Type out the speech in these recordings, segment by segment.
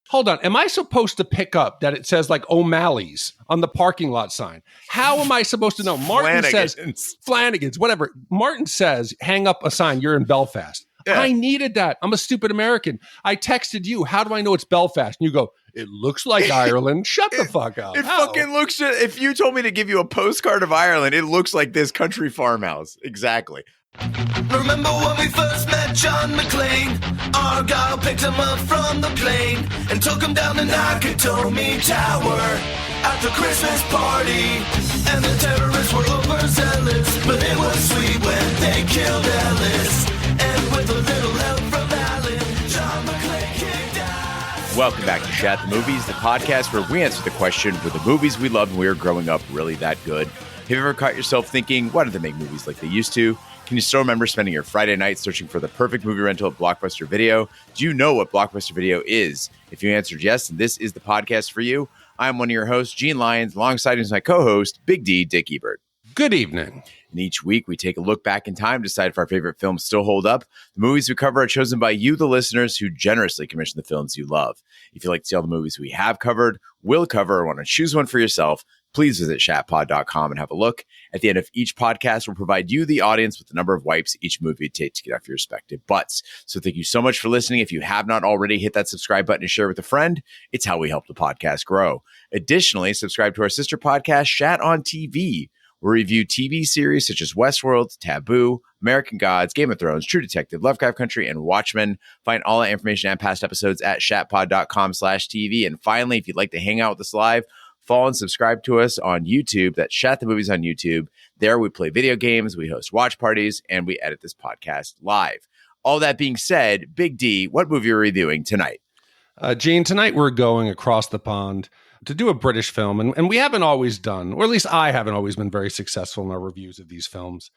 Hold on. Am I supposed to pick up that it says like O'Malley's on the parking lot sign? How am I supposed to know? Martin says Flanagan's, whatever. Martin says, hang up a sign. You're in Belfast. Yeah. I needed that. I'm a stupid American. I texted you. How do I know it's Belfast? And you go, it looks like Ireland. Shut the fuck up. It fucking looks, if you told me to give you a postcard of Ireland, it looks like this country farmhouse. Exactly. Remember when we first met John McClane? Argyle picked him up from the plane and took him down the Nakatomi Tower at the Christmas party. And the terrorists were overzealous, but it was sweet when they killed Ellis. And with a little help from Alan, John McClane kicked ass. Welcome back to Shat the Movies, the podcast where we answer the question, were the movies we loved when we were growing up really that good? Have you ever caught yourself thinking, why don't they make movies like they used to? Can you still remember spending your Friday night searching for the perfect movie rental at Blockbuster Video? Do you know what Blockbuster Video is? If you answered yes, then this is the podcast for you. I'm one of your hosts, Gene Lyons, alongside my co-host, Big D, Dick Ebert. Good evening. And each week, we take a look back in time to decide if our favorite films still hold up. The movies we cover are chosen by you, the listeners, who generously commission the films you love. If you'd like to see all the movies we have covered, will cover, or want to choose one for yourself, please visit shatpod.com and have a look. At the end of each podcast, we'll provide you, the audience, with the number of wipes each movie takes to get off your respective butts. So thank you so much for listening. If you have not already, hit that subscribe button and share with a friend. It's how we help the podcast grow. Additionally, subscribe to our sister podcast, Shat on TV. We review TV series such as Westworld, Taboo, American Gods, Game of Thrones, True Detective, Lovecraft Country, and Watchmen. Find all that information and past episodes at shatpod.com/TV. And finally, if you'd like to hang out with us live, follow and subscribe to us on YouTube. That's Shat the Movies on YouTube. There we play video games, we host watch parties, and we edit this podcast live. All that being said, Big D, what movie are we reviewing tonight? Gene, tonight we're going across the pond to do a British film, and we haven't always done, or at least I haven't always been very successful in our reviews of these films,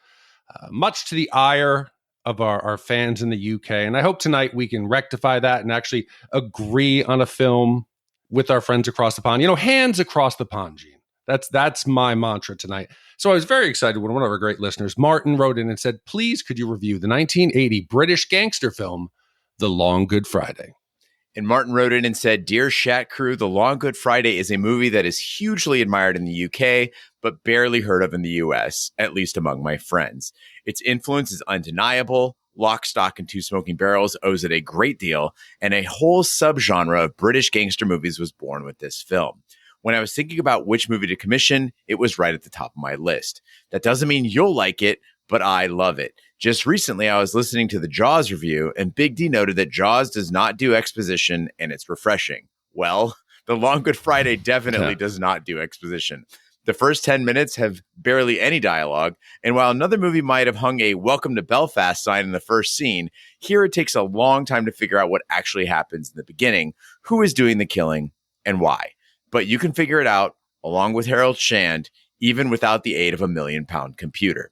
much to the ire of our fans in the UK. And I hope tonight we can rectify that and actually agree on a film with our friends across the pond. You know, hands across the pond, Gene. That's my mantra tonight. So I was very excited when one of our great listeners, Martin, wrote in and said, please, could you review the 1980 British gangster film, The Long Good Friday? And Martin wrote in and said, Dear Shat Crew, The Long Good Friday is a movie that is hugely admired in the UK, but barely heard of in the US, at least among my friends. Its influence is undeniable. Lock, Stock, and Two Smoking Barrels owes it a great deal, and a whole subgenre of British gangster movies was born with this film. When I was thinking about which movie to commission, it was right at the top of my list. That doesn't mean you'll like it, but I love it. Just recently, I was listening to the Jaws review, and Big D noted that Jaws does not do exposition, and it's refreshing. Well, The Long Good Friday definitely does not do exposition. The first 10 minutes have barely any dialogue, and while another movie might have hung a Welcome to Belfast sign in the first scene, here it takes a long time to figure out what actually happens in the beginning, who is doing the killing, and why. But you can figure it out, along with Harold Shand, even without the aid of a million-pound computer.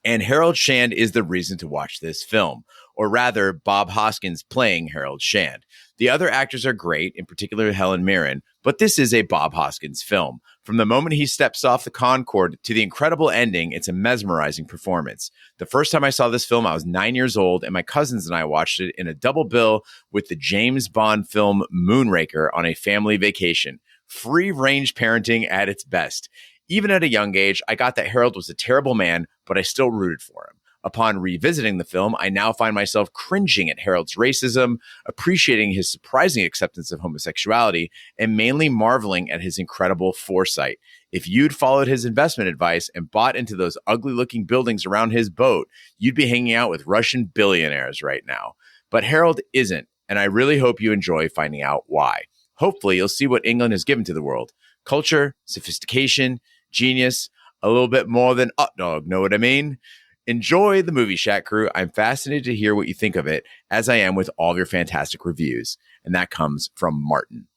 And Harold Shand is the reason to watch this film, or rather, Bob Hoskins playing Harold Shand. The other actors are great, in particular Helen Mirren, but this is a Bob Hoskins film. From the moment he steps off the Concorde to the incredible ending, it's a mesmerizing performance. The first time I saw this film, I was 9 years old, and my cousins and I watched it in a double bill with the James Bond film Moonraker on a family vacation. Free-range parenting at its best. Even at a young age, I got that Harold was a terrible man, but I still rooted for him. Upon revisiting the film, I now find myself cringing at Harold's racism, appreciating his surprising acceptance of homosexuality, and mainly marveling at his incredible foresight. If you'd followed his investment advice and bought into those ugly-looking buildings around his boat, you'd be hanging out with Russian billionaires right now. But Harold isn't, and I really hope you enjoy finding out why. Hopefully, you'll see what England has given to the world. Culture, sophistication, genius, a little bit more than hot dog, know what I mean? Enjoy the movie, Shat Crew. I'm fascinated to hear what you think of it, as I am with all of your fantastic reviews. And that comes from Martin.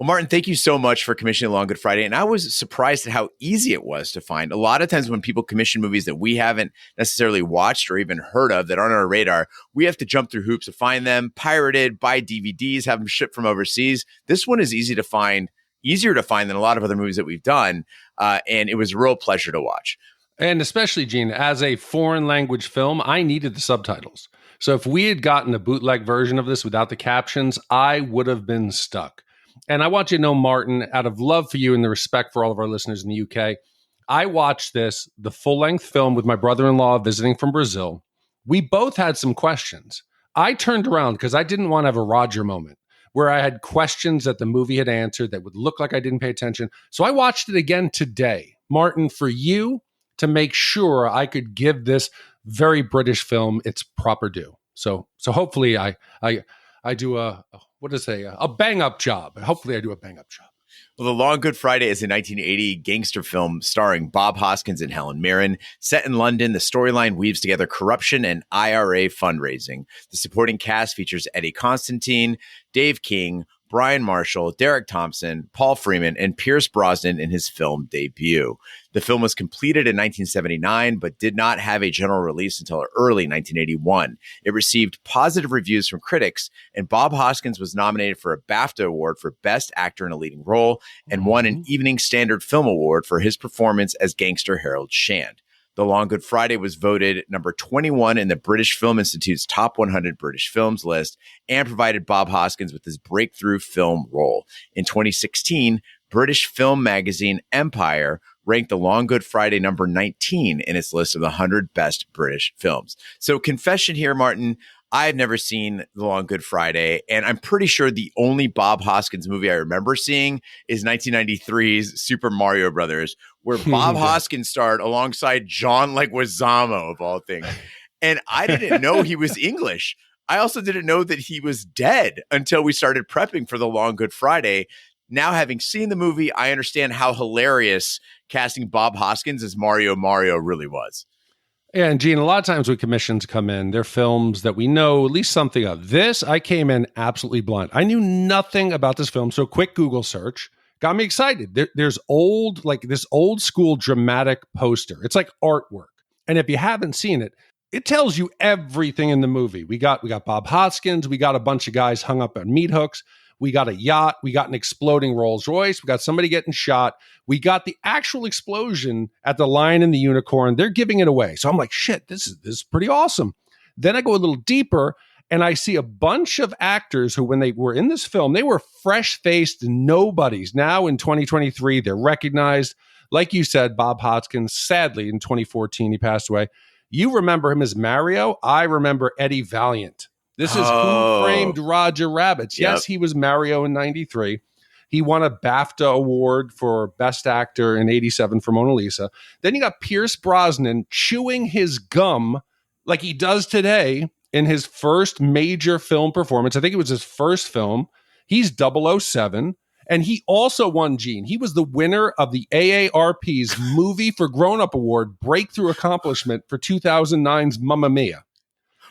Well, Martin, thank you so much for commissioning Long Good Friday. And I was surprised at how easy it was to find. A lot of times when people commission movies that we haven't necessarily watched or even heard of that aren't on our radar, we have to jump through hoops to find them, pirated, buy DVDs, have them shipped from overseas. This one is easier to find than a lot of other movies that we've done. And it was a real pleasure to watch. And especially, Gene, as a foreign language film, I needed the subtitles. So if we had gotten a bootleg version of this without the captions, I would have been stuck. And I want you to know, Martin, out of love for you and the respect for all of our listeners in the UK, I watched this, the full-length film, with my brother-in-law visiting from Brazil. We both had some questions. I turned around because I didn't want to have a Roger moment where I had questions that the movie had answered that would look like I didn't pay attention. So I watched it again today, Martin, for you to make sure I could give this very British film its proper due. So hopefully I do a bang up job. Hopefully I do a bang up job. Well, The Long Good Friday is a 1980 gangster film starring Bob Hoskins and Helen Mirren. Set in London, the storyline weaves together corruption and IRA fundraising. The supporting cast features Eddie Constantine, Dave King, Brian Marshall, Derek Thompson, Paul Freeman, and Pierce Brosnan in his film debut. The film was completed in 1979, but did not have a general release until early 1981. It received positive reviews from critics, and Bob Hoskins was nominated for a BAFTA Award for Best Actor in a Leading Role and won an Evening Standard Film Award for his performance as gangster Harold Shand. The Long Good Friday was voted number 21 in the British Film Institute's Top 100 British Films list and provided Bob Hoskins with his breakthrough film role. In 2016, British film magazine Empire ranked The Long Good Friday number 19 in its list of the 100 best British films. So confession here, Martin, I've never seen The Long Good Friday, and I'm pretty sure the only Bob Hoskins movie I remember seeing is 1993's Super Mario Brothers, where Bob Hoskins starred alongside John Leguizamo, of all things. And I didn't know he was English. I also didn't know that he was dead until we started prepping for The Long Good Friday. Now, having seen the movie, I understand how hilarious casting Bob Hoskins as Mario really was. Yeah, and Gene, a lot of times when commissions come in, they're films that we know at least something of. This, I came in absolutely blind. I knew nothing about this film, so quick Google search got me excited. There's this old school dramatic poster. It's like artwork. And if you haven't seen it, it tells you everything in the movie. We got Bob Hoskins. We got a bunch of guys hung up on meat hooks. We got a yacht. We got an exploding Rolls Royce. We got somebody getting shot. We got the actual explosion at the Lion and the Unicorn. They're giving it away. So I'm like, shit, this is pretty awesome. Then I go a little deeper and I see a bunch of actors who, when they were in this film, they were fresh-faced nobodies. Now in 2023, they're recognized. Like you said, Bob Hoskins, sadly, in 2014, he passed away. You remember him as Mario. I remember Eddie Valiant. This is Who Framed Roger Rabbit. Yes, he was Mario in 93. He won a BAFTA award for Best Actor in 87 for Mona Lisa. Then you got Pierce Brosnan chewing his gum like he does today in his first major film performance. I think it was his first film. He's 007. And he also won, Gene. He was the winner of the AARP's Movie for Grown Up Award Breakthrough Accomplishment for 2009's Mamma Mia.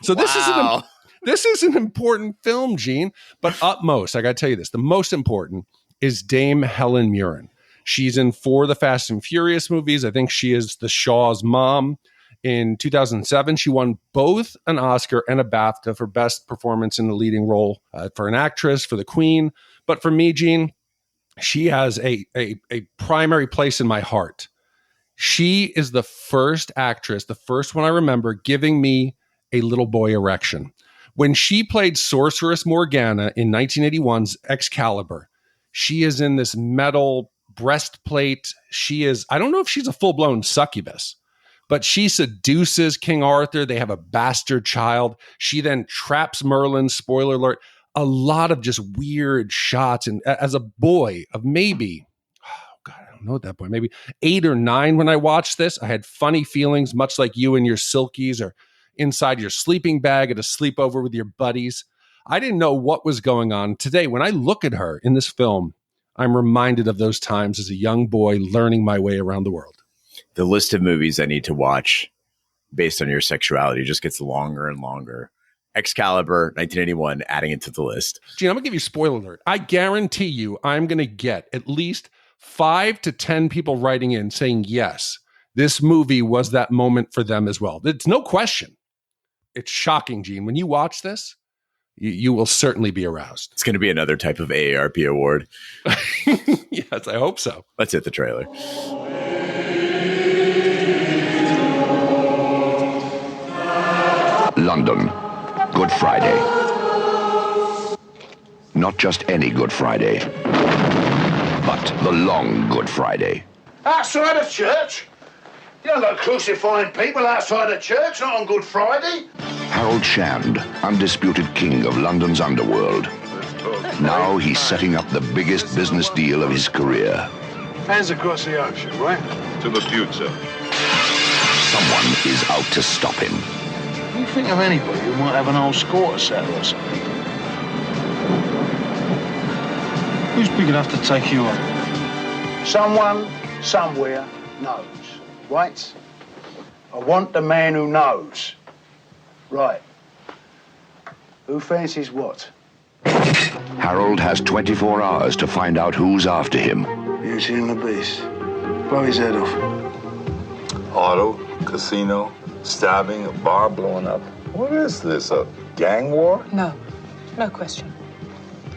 So this is an important film, Gene. But utmost, I got to tell you this, the most important is Dame Helen Mirren. She's in 4 of the Fast and Furious movies. I think she is the Shaw's mom. In 2007, she won both an Oscar and a BAFTA for Best Performance in the Leading Role for an actress, for the Queen. But for me, Gene, she has a primary place in my heart. She is the first actress, the first one I remember, giving me a little boy erection. When she played Sorceress Morgana in 1981's Excalibur, she is in this metal breastplate. I don't know if she's a full-blown succubus, but she seduces King Arthur. They have a bastard child. She then traps Merlin, spoiler alert. A lot of just weird shots. And as a boy of maybe, I don't know at that point, maybe 8 or 9 when I watched this, I had funny feelings, much like you and your silkies or inside your sleeping bag at a sleepover with your buddies. I didn't know what was going on. Today, when I look at her in this film, I'm reminded of those times as a young boy learning my way around the world. The list of movies I need to watch based on your sexuality just gets longer and longer. Excalibur, 1981, adding it to the list. Gene, I'm going to give you a spoiler alert. I guarantee you I'm going to get at least 5 to 10 people writing in saying, yes, this movie was that moment for them as well. It's no question. It's shocking, Gene. When you watch this, you will certainly be aroused. It's going to be another type of AARP award. Yes, I hope so. Let's hit the trailer. London, Good Friday. Not just any Good Friday, but the long Good Friday. Outside of church? You don't go crucifying people outside of church, not on Good Friday. Harold Shand, undisputed king of London's underworld. Now he's setting up the biggest business deal of his career. Hands across the ocean, right? To the future. Someone is out to stop him. You think of anybody who might have an old score to settle or something? Who's big enough to take you on? Someone, somewhere, knows, right? I want the man who knows. Right. Who fancies what? Harold has 24 hours to find out who's after him. Beauty and the Beast. Blow his head off. Auto, casino, stabbing, a bar blowing up. What is this, a gang war? No, no question.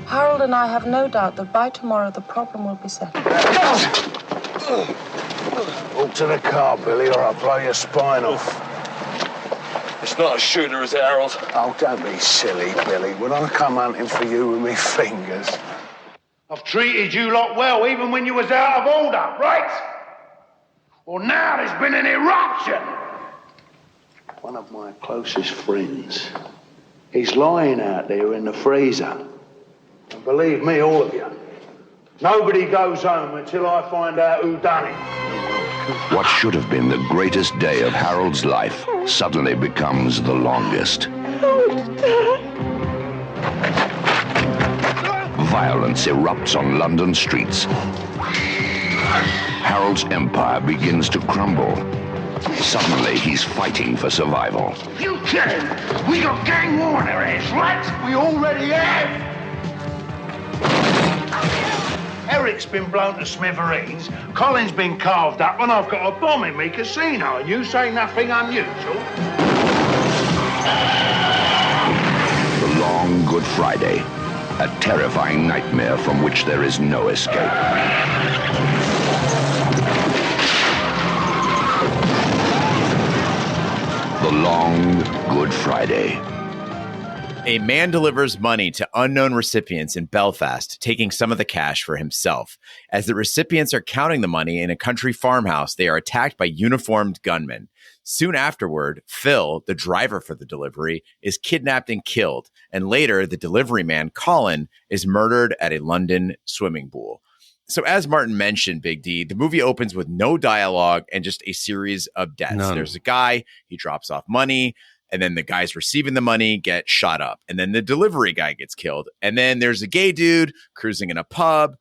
Harold and I have no doubt that by tomorrow the problem will be settled. Walk to the car, Billy, or I'll blow your spine off. It's not a shooter, is it, Harold? Oh, don't be silly, Billy. Would I come hunting for you with me fingers? I've treated you lot well, even when you was out of order, right? Well, now there's been an eruption. One of my closest friends. He's lying out there in the freezer. And believe me, all of you, nobody goes home until I find out who done it. What should have been the greatest day of Harold's life suddenly becomes the longest. Violence erupts on London streets. Harold's empire begins to crumble. Suddenly, he's fighting for survival. You kidding? We got gang war on our hands, right? We already have. Eric's been blown to smithereens, Colin's been carved up, and I've got a bomb in me casino, and you say nothing unusual? The long Good Friday, a terrifying nightmare from which there is no escape. The long Good Friday. A man delivers money to unknown recipients in Belfast, taking some of the cash for himself. As the recipients are counting the money in a country farmhouse, they are attacked by uniformed gunmen. Soon afterward, Phil, the driver for the delivery, is kidnapped and killed. And later, the delivery man, Colin, is murdered at a London swimming pool. So as Martin mentioned, Big D, the movie opens with no dialogue and just a series of deaths. None. There's a guy, he drops off money. And then the guys receiving the money get shot up. And then the delivery guy gets killed. And then there's a gay dude cruising in a pub.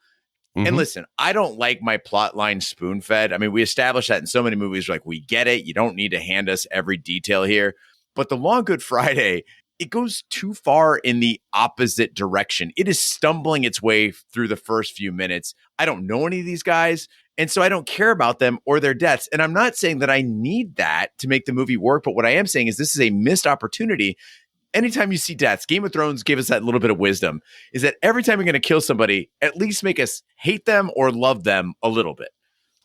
Mm-hmm. And listen, I don't like my plot line spoon-fed. I mean, we established that in so many movies. Like, we get it. You don't need to hand us every detail here. But The Long Good Friday, it goes too far in the opposite direction. It is stumbling its way through the first few minutes. I don't know any of these guys. And so I don't care about them or their deaths. And I'm not saying that I need that to make the movie work. But what I am saying is this is a missed opportunity. Anytime you see deaths, Game of Thrones gave us that little bit of wisdom, is that every time you're going to kill somebody, at least make us hate them or love them a little bit.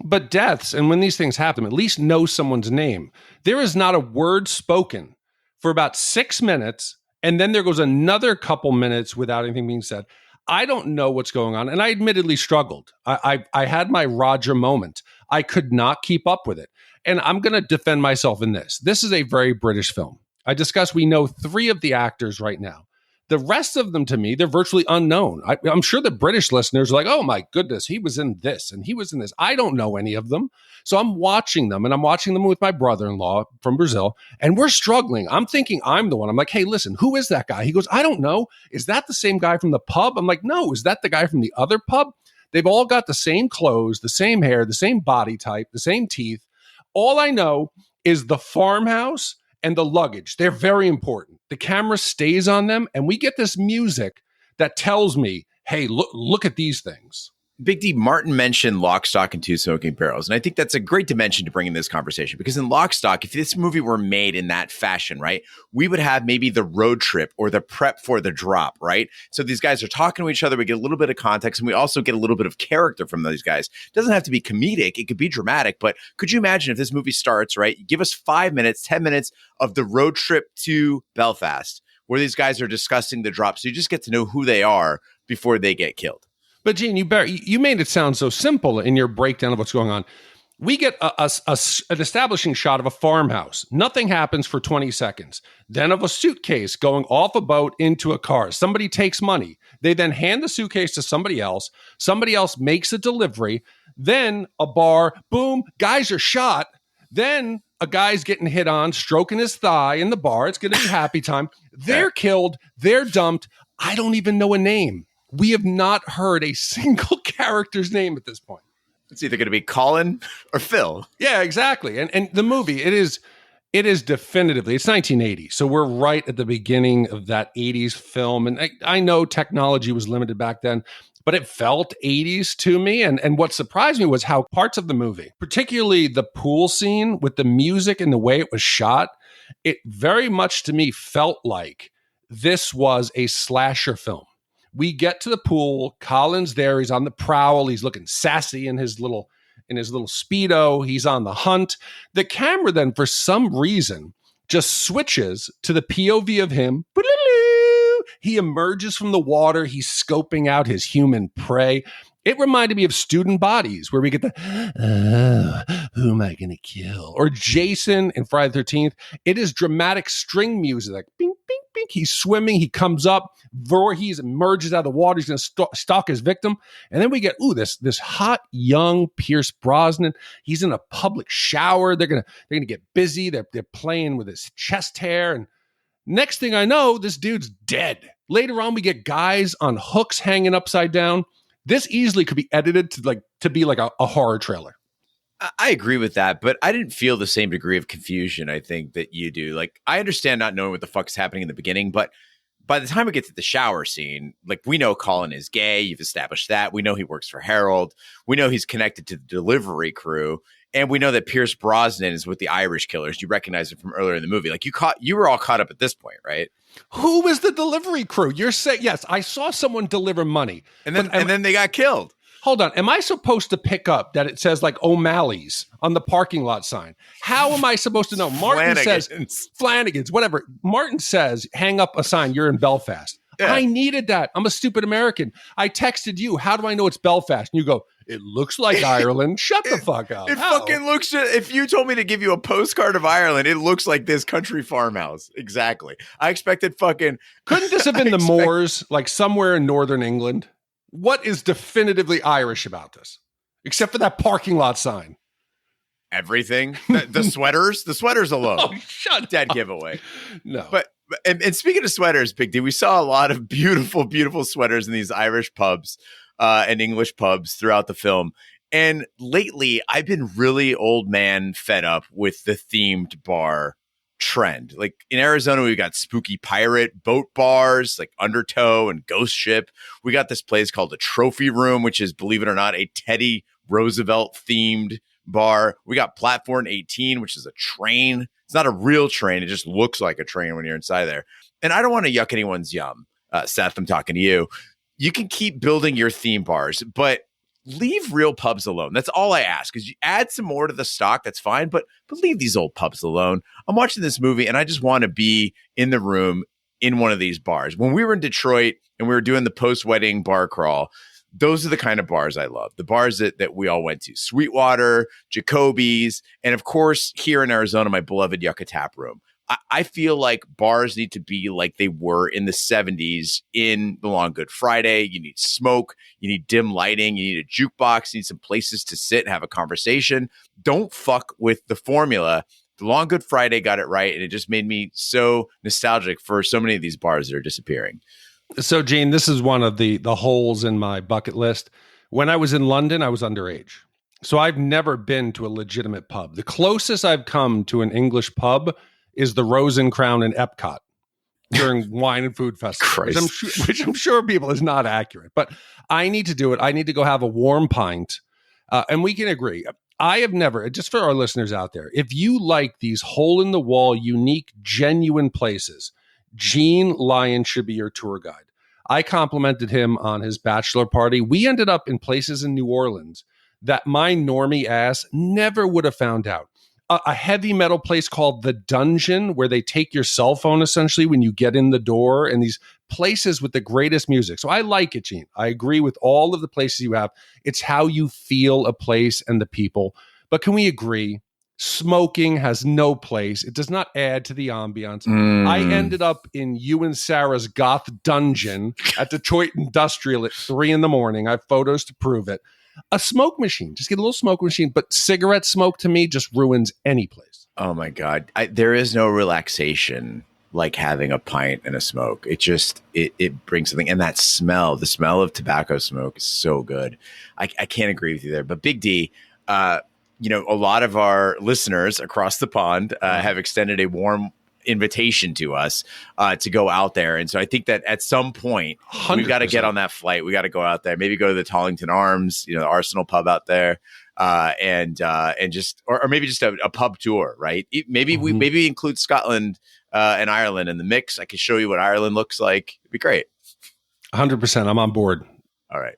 But deaths, and when these things happen, at least know someone's name. There is not a word spoken for about 6 minutes, and then there goes another couple minutes without anything being said. I don't know what's going on, and I admittedly struggled. I had my Roger moment. I could not keep up with it. And I'm going to defend myself in this. This is a very British film. I discussed we know 3 of the actors right now. The rest of them, to me, they're virtually unknown. I'm sure the British listeners are like, oh my goodness, he was in this and he was in this. I don't know any of them. So I'm watching them, and I'm watching them with my brother-in-law from Brazil, and we're struggling. I'm thinking I'm the one. I'm like, hey, listen, who is that guy? He goes, I don't know. Is that the same guy from the pub? I'm like, no, is that the guy from the other pub? They've all got the same clothes, the same hair, the same body type, the same teeth. All I know is the farmhouse and the luggage. They're very important. The camera stays on them, and we get this music that tells me, hey, look at these things. Big D, Martin mentioned Lock, Stock, and Two Smoking Barrels. And I think that's a great dimension to bring in this conversation, because in Lock, Stock, if this movie were made in that fashion, right, we would have maybe the road trip or the prep for the drop, right? So these guys are talking to each other. We get a little bit of context, and we also get a little bit of character from these guys. It doesn't have to be comedic. It could be dramatic. But could you imagine if this movie starts, right, give us 5 minutes, 10 minutes of the road trip to Belfast. where these guys are discussing the drop. So you just get to know who they are before they get killed. But Gene, you made it sound so simple in your breakdown of what's going on. We get an establishing shot of a farmhouse. Nothing happens for 20 seconds. Then of a suitcase going off a boat into a car. Somebody takes money. They then hand the suitcase to somebody else. Somebody else makes a delivery. Then a bar, boom, guys are shot. Then a guy's getting hit on, stroking his thigh in the bar. It's going to be happy time. They're killed. They're dumped. I don't even know a name. We have not heard a single character's name at this point. It's either going to be Colin or Phil. Yeah, exactly. And the movie, it is definitively, it's 1980. So we're right at the beginning of that 80s film. And I know technology was limited back then, but it felt 80s to me. And what surprised me was how parts of the movie, particularly the pool scene with the music and the way it was shot, it very much to me felt like this was a slasher film. We get to the pool. Colin's there. He's on the prowl. He's looking sassy in his little Speedo. He's on the hunt. The camera then, for some reason, just switches to the POV of him. He emerges from the water. He's scoping out his human prey. It reminded me of Student Bodies, where we get who am I going to kill? Or Jason in Friday the 13th. It is dramatic string music, like bing, bing, bing. He's swimming. He comes up. Voorhees emerges out of the water. He's going to stalk his victim. And then we get, this hot, young Pierce Brosnan. He's in a public shower. They're going to get busy. They're playing with his chest hair. And next thing I know, this dude's dead. Later on, we get guys on hooks hanging upside down. This easily could be edited to be like a horror trailer. I agree with that, but I didn't feel the same degree of confusion, I think, that you do. Like, I understand not knowing what the fuck is happening in the beginning, but by the time we get to the shower scene, like, we know Colin is gay. You've established that. We know he works for Harold. We know he's connected to the delivery crew. And we know that Pierce Brosnan is with the Irish killers. You recognize it from earlier in the movie. Like, you were all caught up at this point, right? Who was the delivery crew? You're saying, yes, I saw someone deliver money. And then they got killed. Hold on. Am I supposed to pick up that it says like O'Malley's on the parking lot sign? How am I supposed to know? Martin says Flanagan's, whatever. Martin says, hang up a sign. You're in Belfast. Yeah. I needed that. I'm a stupid American. I texted you. How do I know it's Belfast? And you go, it looks like Ireland. Shut the fuck up. It fucking looks, if you told me to give you a postcard of Ireland, it looks like this country farmhouse. Exactly. I expected fucking. Couldn't this have been the Moors, like somewhere in northern England? What is definitively Irish about this? Except for that parking lot sign. Everything. The sweaters alone. Oh, shut Dead up. Giveaway. No. But and speaking of sweaters, Big D, we saw a lot of beautiful, beautiful sweaters in these Irish pubs and English pubs throughout the film. And lately, I've been really old man fed up with the themed bar trend. Like in Arizona, we got spooky pirate boat bars like Undertow and Ghost Ship. We got this place called the Trophy Room, which is, believe it or not, a Teddy Roosevelt themed bar. We got Platform 18, which is a train. It's not a real train. It just looks like a train when you're inside there. And I don't want to yuck anyone's yum. Seth, I'm talking to you. You can keep building your theme bars, but leave real pubs alone. That's all I ask. Because you add some more to the stock, that's fine, but leave these old pubs alone. I'm watching this movie and I just want to be in the room in one of these bars. When we were in Detroit and we were doing the post-wedding bar crawl, those are the kind of bars I love. The bars that we all went to. Sweetwater, Jacoby's, and of course, here in Arizona, my beloved Yucca Tap Room. I feel like bars need to be like they were in the 70s in the Long Good Friday. You need smoke. You need dim lighting. You need a jukebox. You need some places to sit and have a conversation. Don't fuck with the formula. The Long Good Friday got it right, and it just made me so nostalgic for so many of these bars that are disappearing. So, Gene, this is one of the holes in my bucket list. When I was in London, I was underage. So I've never been to a legitimate pub. The closest I've come to an English pub is the Rose and Crown in Epcot during wine and food festival, which I'm sure people is not accurate. But I need to do it. I need to go have a warm pint. And we can agree. I have never, just for our listeners out there, if you like these hole-in-the-wall, unique, genuine places, Gene Lyon should be your tour guide. I complimented him on his bachelor party. We ended up in places in New Orleans that my normie ass never would have found out. a heavy metal place called The Dungeon, where they take your cell phone essentially when you get in the door, and these places with the greatest music. So I like it, Gene. I agree with all of the places you have. It's how you feel a place and the people. But can we agree? Smoking has no place. It does not add to the ambiance. I ended up in you and Sarah's goth dungeon at Detroit Industrial at 3 a.m. I have photos to prove it. A smoke machine. Just get a little smoke machine. But cigarette smoke to me just ruins any place. Oh, my God. There is no relaxation like having a pint and a smoke. It just, it brings something. And that smell, the smell of tobacco smoke is so good. I can't agree with you there. But Big D, you know, a lot of our listeners across the pond have extended a warm invitation to us to go out there. And so I think that at some point, 100%. We've got to get on that flight. We got to go out there, maybe go to the Tollington Arms, you know, the Arsenal pub out there. And just, or maybe just a pub tour, right? Maybe we include Scotland and Ireland in the mix. I can show you what Ireland looks like. It'd be great. 100%. I'm on board. All right.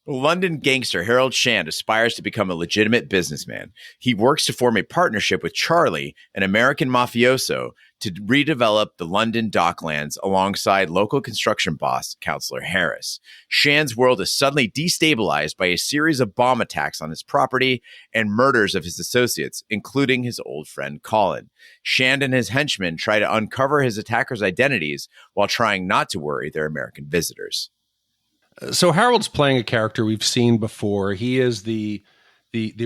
London gangster Harold Shand aspires to become a legitimate businessman. He works to form a partnership with Charlie, an American mafioso, to redevelop the London docklands alongside local construction boss, Counselor Harris. Shand's world is suddenly destabilized by a series of bomb attacks on his property and murders of his associates, including his old friend Colin. Shand and his henchmen try to uncover his attackers' identities while trying not to worry their American visitors. So Harold's playing a character we've seen before. He is the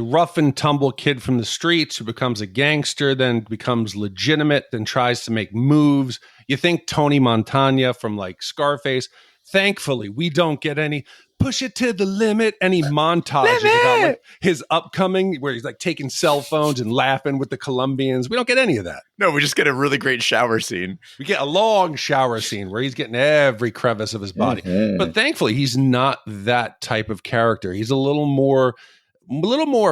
rough and tumble kid from the streets who becomes a gangster, then becomes legitimate, then tries to make moves. You think Tony Montana from like Scarface. Thankfully, we don't get any push it to the limit, any montages about like his upcoming where he's like taking cell phones and laughing with the Colombians. We don't get any of that. No, we just get a really great shower scene. We get a long shower scene where he's getting every crevice of his body. But thankfully, he's not that type of character. He's a little more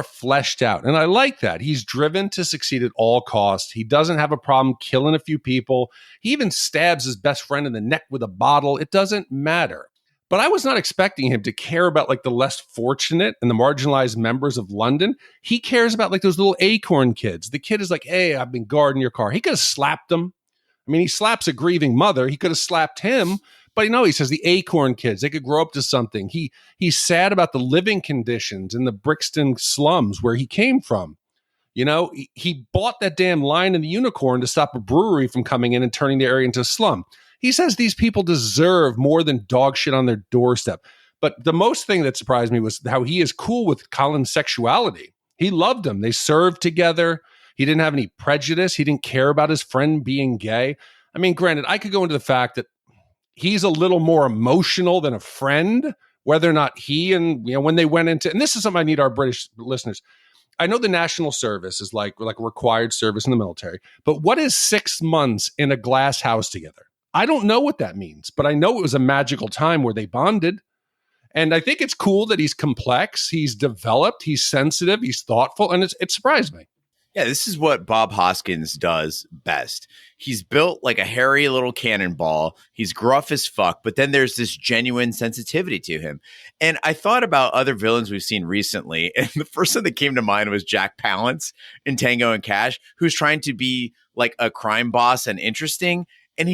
fleshed out. And I like that. He's driven to succeed at all costs. He doesn't have a problem killing a few people. He even stabs his best friend in the neck with a bottle. It doesn't matter. But I was not expecting him to care about like the less fortunate and the marginalized members of London. He cares about like those little acorn kids. The kid is like, hey, I've been guarding your car. He could have slapped him. I mean, he slaps a grieving mother. He could have slapped him. But you know, he says the acorn kids, they could grow up to something. He's sad about the living conditions in the Brixton slums where he came from. You know, he bought that damn Lion and the Unicorn to stop a brewery from coming in and turning the area into a slum. He says these people deserve more than dog shit on their doorstep. But the most thing that surprised me was how he is cool with Colin's sexuality. He loved him. They served together. He didn't have any prejudice. He didn't care about his friend being gay. I mean, granted, I could go into the fact that he's a little more emotional than a friend, whether or not he and, you know, when they went into, and this is something I need our British listeners. I know the national service is like required service in the military, but what is 6 months in a glass house together? I don't know what that means, but I know it was a magical time where they bonded. And I think it's cool that he's complex, he's developed, he's sensitive, he's thoughtful, and it surprised me. Yeah, this is what Bob Hoskins does best. He's built like a hairy little cannonball. He's gruff as fuck, but then there's this genuine sensitivity to him. And I thought about other villains we've seen recently, and the first thing that came to mind was Jack Palance in Tango and Cash, who's trying to be like a crime boss and interesting. And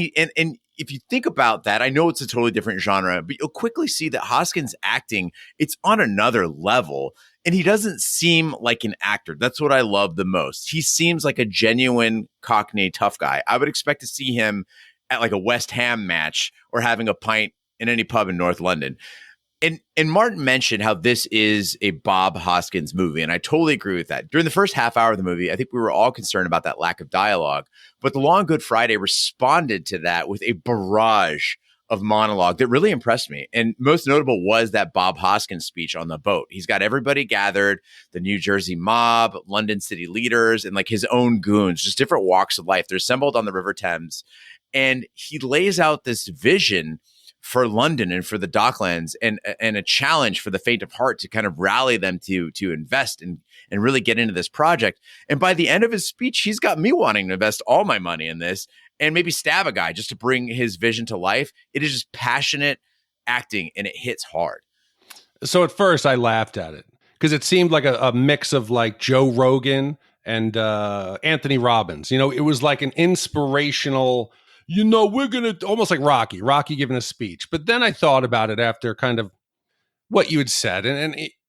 if you think about that, I know it's a totally different genre, but you'll quickly see that Hoskins' acting, it's on another level. And he doesn't seem like an actor. That's what I love the most. He seems like a genuine Cockney tough guy. I would expect to see him at like a West Ham match or having a pint in any pub in North London. And Martin mentioned how this is a Bob Hoskins movie, and I totally agree with that. During the first half hour of the movie, I think we were all concerned about that lack of dialogue. But The Long Good Friday responded to that with a barrage of monologue that really impressed me. And most notable was that Bob Hoskins speech on the boat. He's got everybody gathered, the New Jersey mob, London city leaders, and like his own goons, just different walks of life. They're assembled on the River Thames. And he lays out this vision for London and for the Docklands and a challenge for the faint of heart to kind of rally them to invest and really get into this project. And by the end of his speech, he's got me wanting to invest all my money in this and maybe stab a guy just to bring his vision to life. It is just passionate acting and it hits hard. So at first I laughed at it because it seemed like a mix of like Joe Rogan and Anthony Robbins. You know, it was like an inspirational, you know, we're going to, almost like Rocky giving a speech. But then I thought about it after kind of what you had said.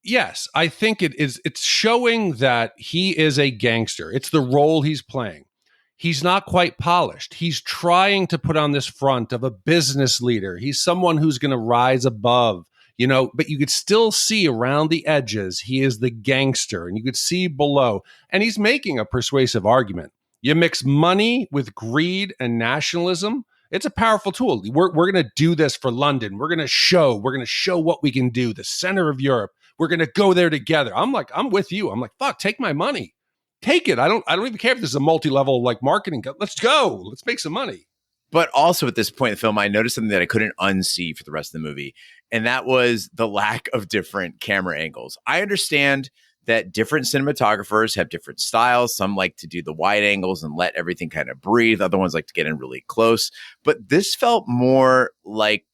Yes, I think it's showing that he is a gangster. It's the role he's playing. He's not quite polished. He's trying to put on this front of a business leader. He's someone who's going to rise above, you know, but you could still see around the edges, he is the gangster, and you could see below. And he's making a persuasive argument. You mix money with greed and nationalism. It's a powerful tool. We're going to do this for London. We're going to show what we can do. The center of Europe. We're going to go there together. I'm with you. I'm like, fuck, take my money. Take it. I don't even care if this is a multi-level like marketing. Let's go. Let's make some money. But also at this point in the film, I noticed something that I couldn't unsee for the rest of the movie. And that was the lack of different camera angles. I understand that different cinematographers have different styles. Some like to do the wide angles and let everything kind of breathe. Other ones like to get in really close. But this felt more like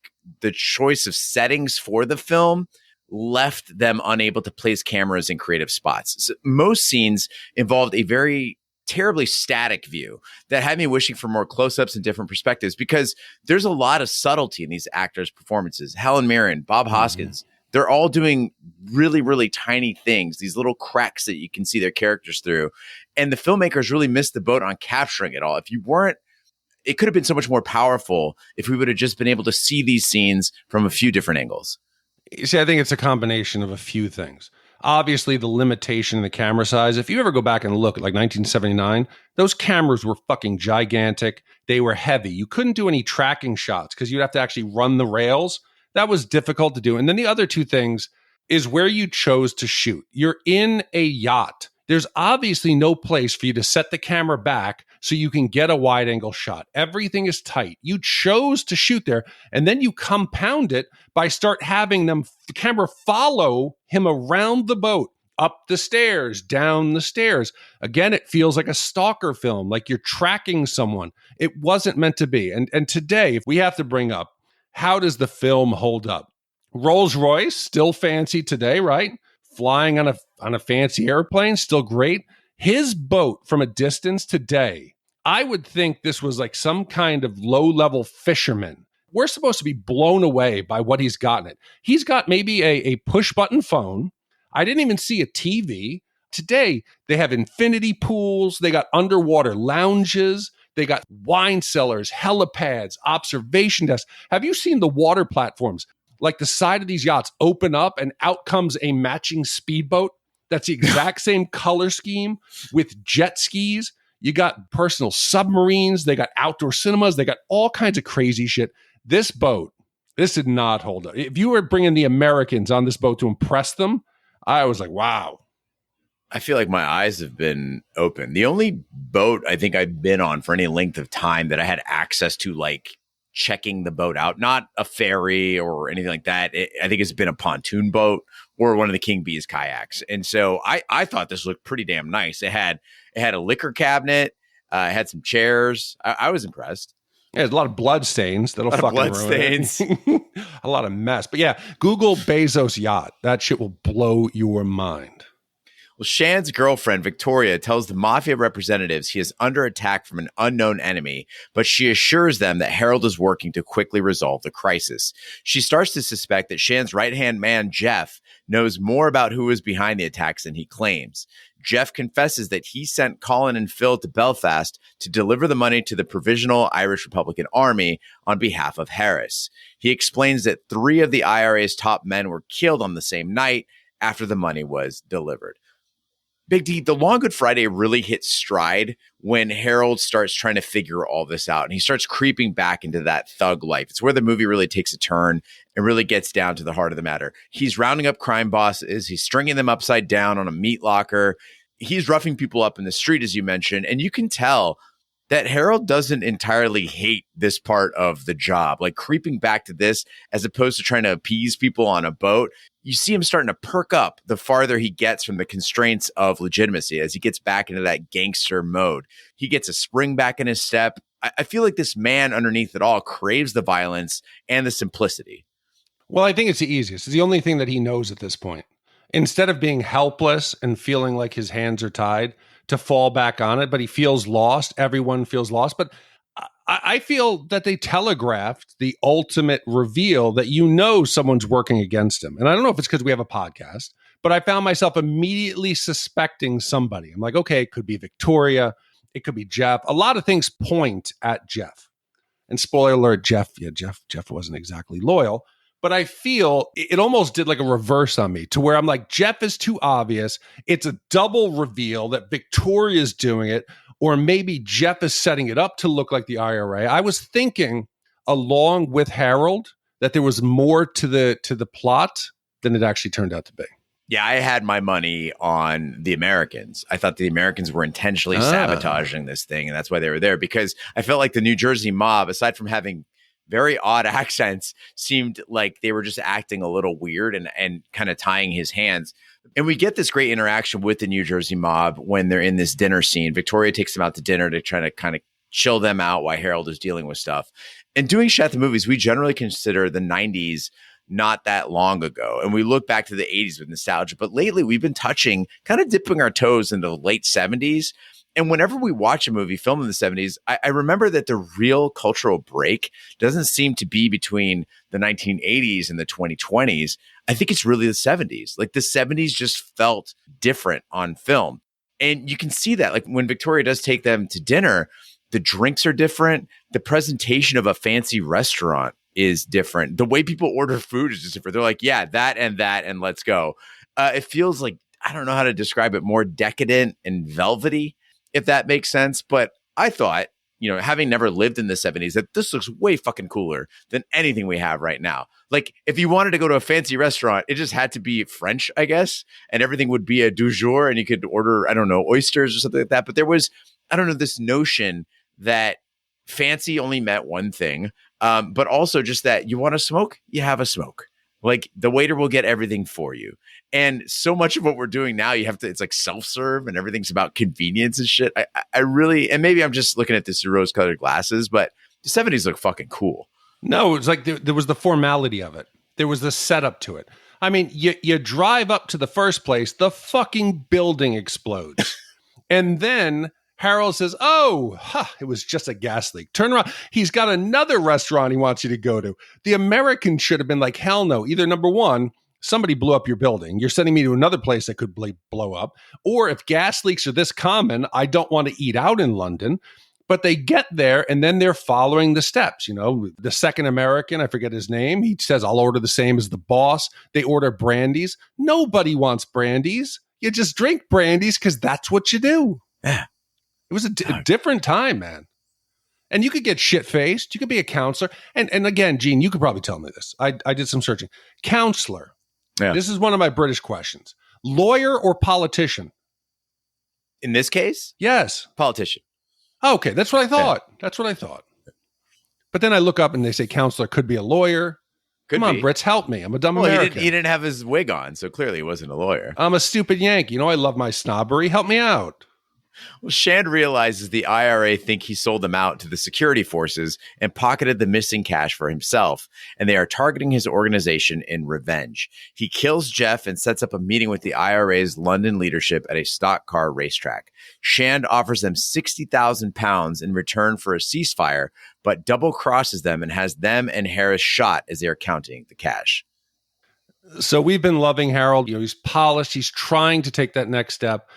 the choice of settings for the film left them unable to place cameras in creative spots. So most scenes involved a very terribly static view that had me wishing for more close-ups and different perspectives, because there's a lot of subtlety in these actors' performances. Helen Mirren, Bob Hoskins, they're all doing really, really tiny things, these little cracks that you can see their characters through. And the filmmakers really missed the boat on capturing it all. It could have been so much more powerful if we would have just been able to see these scenes from a few different angles. You see, I think it's a combination of a few things. Obviously, the limitation in the camera size. If you ever go back and look at like 1979, those cameras were fucking gigantic. They were heavy. You couldn't do any tracking shots because you'd have to actually run the rails. That was difficult to do. And then the other two things is where you chose to shoot. You're in a yacht. There's obviously no place for you to set the camera back so you can get a wide angle shot. Everything is tight. You chose to shoot there, and then you compound it by start having the camera follow him around the boat, up the stairs, down the stairs. Again, it feels like a stalker film, like you're tracking someone. It wasn't meant to be. And today, if we have to bring up, how does the film hold up? Rolls-Royce, still fancy today, right? Flying on a fancy airplane, still great. His boat from a distance today, I would think this was like some kind of low-level fisherman. We're supposed to be blown away by what he's got in it. He's got maybe a push-button phone. I didn't even see a TV. Today, they have infinity pools. They got underwater lounges. They got wine cellars, helipads, observation desks. Have you seen the water platforms? Like the side of these yachts open up and out comes a matching speedboat. That's the exact same color scheme with jet skis. You got personal submarines. They got outdoor cinemas. They got all kinds of crazy shit. This boat, this did not hold up. If you were bringing the Americans on this boat to impress them, I was like, wow. I feel like my eyes have been open. The only boat I think I've been on for any length of time that I had access to, like, checking the boat out, not a ferry or anything like that. I think it's been a pontoon boat or one of the King Bees kayaks. And so I thought this looked pretty damn nice. It had a liquor cabinet. It had some chairs. I was impressed. Yeah, there's a lot of blood stains that'll fucking blood ruin stains. it. A lot of mess. But yeah, Google Bezos yacht. That shit will blow your mind. Well, Shan's girlfriend, Victoria, tells the mafia representatives he is under attack from an unknown enemy, but she assures them that Harold is working to quickly resolve the crisis. She starts to suspect that Shan's right-hand man, Jeff, knows more about who is behind the attacks than he claims. Jeff confesses that he sent Colin and Phil to Belfast to deliver the money to the Provisional Irish Republican Army on behalf of Harris. He explains that 3 of the IRA's top men were killed on the same night after the money was delivered. Big D, the Long Good Friday really hits stride when Harold starts trying to figure all this out, and he starts creeping back into that thug life. It's where the movie really takes a turn and really gets down to the heart of the matter. He's rounding up crime bosses. He's stringing them upside down on a meat locker. He's roughing people up in the street, as you mentioned, and you can tell that Harold doesn't entirely hate this part of the job, like creeping back to this as opposed to trying to appease people on a boat. You see him starting to perk up the farther he gets from the constraints of legitimacy as he gets back into that gangster mode. He gets a spring back in his step. I feel like this man underneath it all craves the violence and the simplicity. Well, I think it's the easiest. It's the only thing that he knows at this point. Instead of being helpless and feeling like his hands are tied, to fall back on it, but he feels lost. Everyone feels lost. But I feel that they telegraphed the ultimate reveal that someone's working against him. And I don't know if it's because we have a podcast, but I found myself immediately suspecting somebody. I'm like, okay, it could be Victoria. It could be Jeff. A lot of things point at Jeff. And spoiler alert, Jeff wasn't exactly loyal. But I feel it almost did like a reverse on me to where I'm like, Jeff is too obvious. It's a double reveal that Victoria's doing it. Or maybe Jeff is setting it up to look like the IRA. I was thinking, along with Harold, that there was more to the plot than it actually turned out to be. Yeah, I had my money on the Americans. I thought the Americans were intentionally sabotaging this thing, and that's why they were there. Because I felt like the New Jersey mob, aside from having very odd accents, seemed like they were just acting a little weird and kind of tying his hands. And we get this great interaction with the New Jersey mob when they're in this dinner scene. Victoria takes them out to dinner to try to kind of chill them out while Harold is dealing with stuff. And doing Shat the movies, we generally consider the 90s not that long ago. And we look back to the 80s with nostalgia. But lately, we've been kind of dipping our toes into the late 70s. And whenever we watch a movie filmed in the 70s, I remember that the real cultural break doesn't seem to be between the 1980s and the 2020s. I think it's really the 70s. Like the 70s just felt different on film. And you can see that, like when Victoria does take them to dinner, the drinks are different. The presentation of a fancy restaurant is different. The way people order food is just different. They're like, yeah, that, and let's go. It feels like, I don't know how to describe it, more decadent and velvety, if that makes sense. But I thought, having never lived in the 70s, that this looks way fucking cooler than anything we have right now. Like, if you wanted to go to a fancy restaurant, it just had to be French, I guess, and everything would be a du jour, and you could order, I don't know, oysters or something like that. But there was, I don't know, this notion that fancy only meant one thing, but also just that you want to smoke, you have a smoke. Like the waiter will get everything for you. And so much of what we're doing now, it's like self-serve and everything's about convenience and shit. I really, and maybe I'm just looking at this through rose-colored glasses, but the 70s look fucking cool. No, it's like there was the formality of it. There was the setup to it. I mean, you drive up to the first place, the fucking building explodes. And then Harold says, it was just a gas leak. Turn around. He's got another restaurant he wants you to go to. The Americans should have been like, hell no. Either number one, somebody blew up your building. You're sending me to another place that could blow up. Or if gas leaks are this common, I don't want to eat out in London. But they get there and then they're following the steps. The second American, I forget his name. He says, I'll order the same as the boss. They order brandies. Nobody wants brandies. You just drink brandies because that's what you do. Yeah. It was a different time, man. And you could get shit-faced. You could be a counselor. And again, Gene, you could probably tell me this. I did some searching. Counselor. Yeah. This is one of my British questions. Lawyer or politician? In this case? Yes. Politician. Okay, that's what I thought. Yeah. That's what I thought. But then I look up and they say counselor could be a lawyer. Come on, Brits, help me. I'm a dumb American. He didn't have his wig on, so clearly he wasn't a lawyer. I'm a stupid Yankee. I love my snobbery. Help me out. Well, Shand realizes the IRA think he sold them out to the security forces and pocketed the missing cash for himself, and they are targeting his organization in revenge. He kills Jeff and sets up a meeting with the IRA's London leadership at a stock car racetrack. Shand offers them £60,000 in return for a ceasefire, but double crosses them and has them and Harris shot as they are counting the cash. So we've been loving Harold. He's polished. He's trying to take that next step.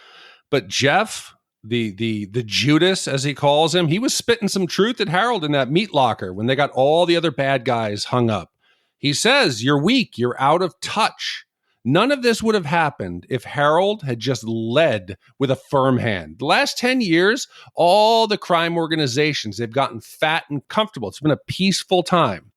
But Jeff, the Judas, as he calls him, he was spitting some truth at Harold in that meat locker when they got all the other bad guys hung up. He says, you're weak. You're out of touch. None of this would have happened if Harold had just led with a firm hand. The last 10 years, all the crime organizations, they've gotten fat and comfortable. It's been a peaceful time.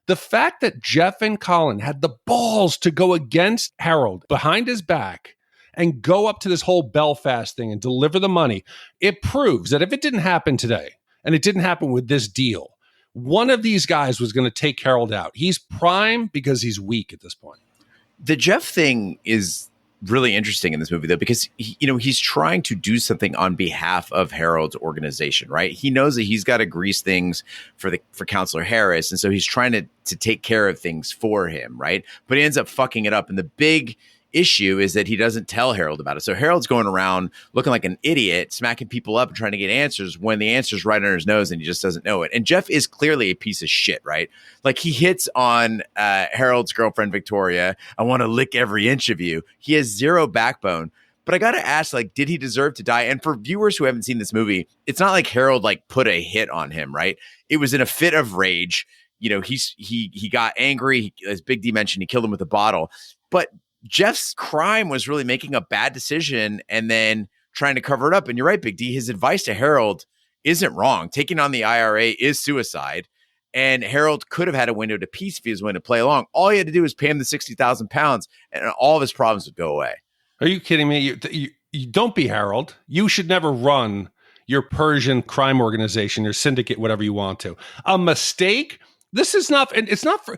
The fact that Jeff and Colin had the balls to go against Harold behind his back and go up to this whole Belfast thing and deliver the money, it proves that if it didn't happen today, and it didn't happen with this deal, one of these guys was going to take Harold out. He's prime because he's weak at this point. The Jeff thing is really interesting in this movie, though, because he's trying to do something on behalf of Harold's organization, right? He knows that he's got to grease things for Counselor Harris, and so he's trying to take care of things for him, right? But he ends up fucking it up, and the big issue is that he doesn't tell Harold about it. So Harold's going around looking like an idiot, smacking people up and trying to get answers when the answer's right under his nose and he just doesn't know it. And Jeff is clearly a piece of shit, right? Like he hits on Harold's girlfriend, Victoria. I want to lick every inch of you. He has zero backbone. But I got to ask, like, did he deserve to die? And for viewers who haven't seen this movie, it's not like Harold like put a hit on him, right? It was in a fit of rage. You know, he got angry. As Big D mentioned, he killed him with a bottle. But Jeff's crime was really making a bad decision and then trying to cover it up. And you're right, Big D, his advice to Harold isn't wrong. Taking on the IRA is suicide. And Harold could have had a window to peace if he was willing to play along. All he had to do was pay him the 60,000 pounds and all of his problems would go away. Are you kidding me? You don't be Harold. You should never run your Persian crime organization, your syndicate, whatever you want to. A mistake? This is not, and it's not for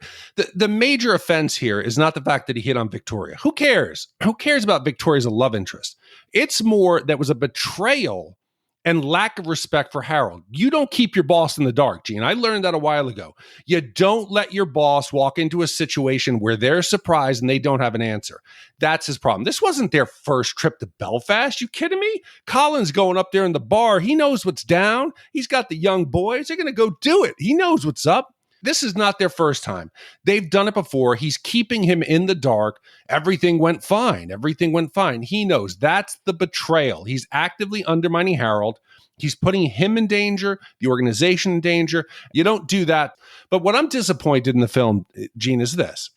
the major offense here is not the fact that he hit on Victoria. Who cares? Who cares about Victoria as a love interest? It's more that was a betrayal and lack of respect for Harold. You don't keep your boss in the dark, Gene. I learned that a while ago. You don't let your boss walk into a situation where they're surprised and they don't have an answer. That's his problem. This wasn't their first trip to Belfast. You kidding me? Colin's going up there in the bar. He knows what's down. He's got the young boys. They're going to go do it. He knows what's up. This is not their first time. They've done it before. He's keeping him in the dark. Everything went fine. Everything went fine. He knows that's the betrayal. He's actively undermining Harold. He's putting him in danger, the organization in danger. You don't do that. But what I'm disappointed in the film, Gene, is this.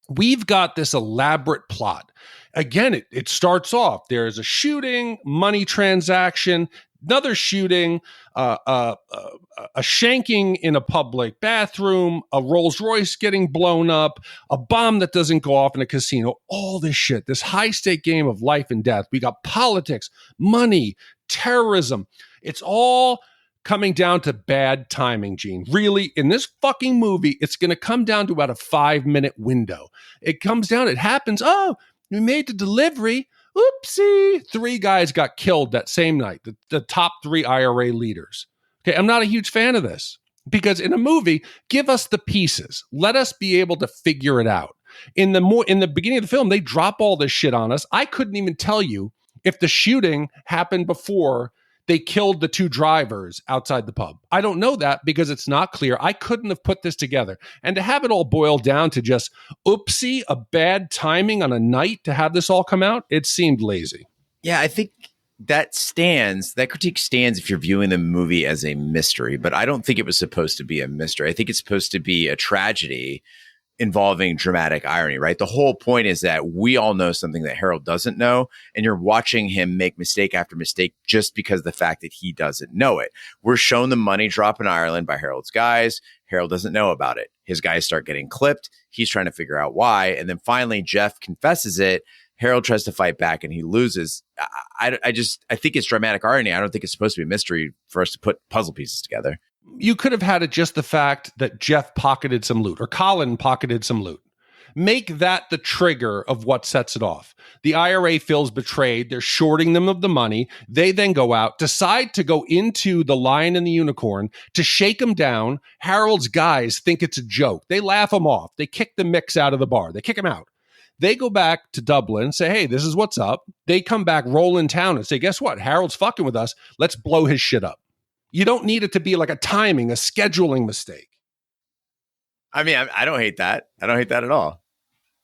We've got this elaborate plot. Again, it starts off. There's a shooting, money transaction, another shooting, a shanking in a public bathroom, a Rolls Royce getting blown up, a bomb that doesn't go off in a casino, all this shit, this high-stake game of life and death. We got politics, money, terrorism. It's all coming down to bad timing, Gene. Really, in this fucking movie, it's going to come down to about a 5-minute window. It comes down, it happens, oh, we made the delivery. Oopsie. 3 guys got killed that same night, the top 3 IRA leaders. Okay, I'm not a huge fan of this because in a movie, give us the pieces. Let us be able to figure it out. In the beginning of the film, they drop all this shit on us. I couldn't even tell you if the shooting happened before they killed the 2 drivers outside the pub. I don't know that because it's not clear. I couldn't have put this together. And to have it all boil down to just, oopsie, a bad timing on a night to have this all come out, it seemed lazy. Yeah, I think that critique stands if you're viewing the movie as a mystery, but I don't think it was supposed to be a mystery. I think it's supposed to be a tragedy involving dramatic irony, right? The whole point is that we all know something that Harold doesn't know, and you're watching him make mistake after mistake just because of the fact that he doesn't know it. We're shown the money drop in Ireland by Harold's guys. Harold doesn't know about it. His guys start getting clipped. He's trying to figure out why. And then finally, Jeff confesses it. Harold tries to fight back and he loses. I think it's dramatic irony. I don't think it's supposed to be a mystery for us to put puzzle pieces together. You could have had it just the fact that Jeff pocketed some loot or Colin pocketed some loot. Make that the trigger of what sets it off. The IRA feels betrayed. They're shorting them of the money. They then go out, decide to go into the Lion and the Unicorn to shake them down. Harold's guys think it's a joke. They laugh him off. They kick the mix out of the bar. They kick him out. They go back to Dublin, say, hey, this is what's up. They come back, roll in town and say, guess what? Harold's fucking with us. Let's blow his shit up. You don't need it to be like a timing, a scheduling mistake. I mean, I don't hate that. I don't hate that at all.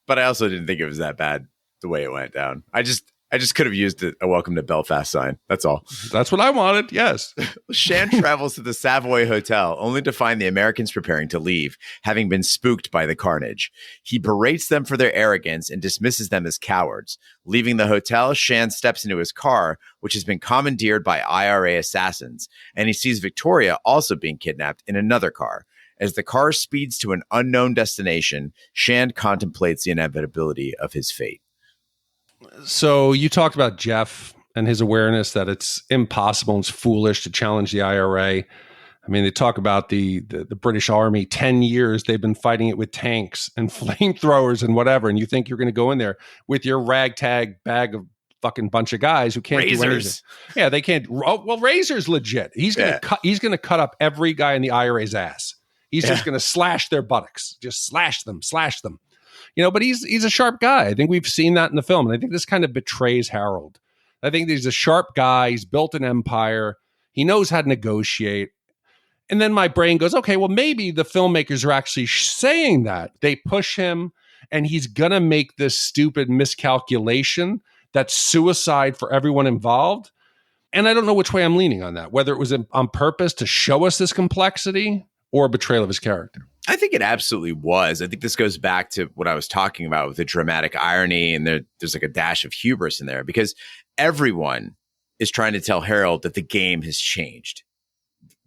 But I also didn't think it was that bad the way it went down. I just could have used a welcome to Belfast sign. That's all. That's what I wanted. Yes. Shan travels to the Savoy Hotel only to find the Americans preparing to leave, having been spooked by the carnage. He berates them for their arrogance and dismisses them as cowards. Leaving the hotel, Shan steps into his car, which has been commandeered by IRA assassins, and he sees Victoria also being kidnapped in another car. As the car speeds to an unknown destination, Shan contemplates the inevitability of his fate. So you talked about Jeff and his awareness that it's impossible and it's foolish to challenge the IRA. I mean, they talk about the British Army, 10 years they've been fighting it with tanks and flamethrowers and whatever. And you think you're going to go in there with your ragtag bag of fucking bunch of guys who can't do anything. Yeah, they can't. Oh, well, Razor's legit. He's going to cut up every guy in the IRA's ass. He's just going to slash their buttocks, just slash them. But he's a sharp guy. I think we've seen that in the film. And I think this kind of betrays Harold. I think he's a sharp guy. He's built an empire. He knows how to negotiate. And then my brain goes, okay, well, maybe the filmmakers are actually saying that. They push him and he's going to make this stupid miscalculation that's suicide for everyone involved. And I don't know which way I'm leaning on that, whether it was on purpose to show us this complexity or a betrayal of his character. I think it absolutely was. I think this goes back to what I was talking about with the dramatic irony, and there's like a dash of hubris in there, because everyone is trying to tell Harold that the game has changed.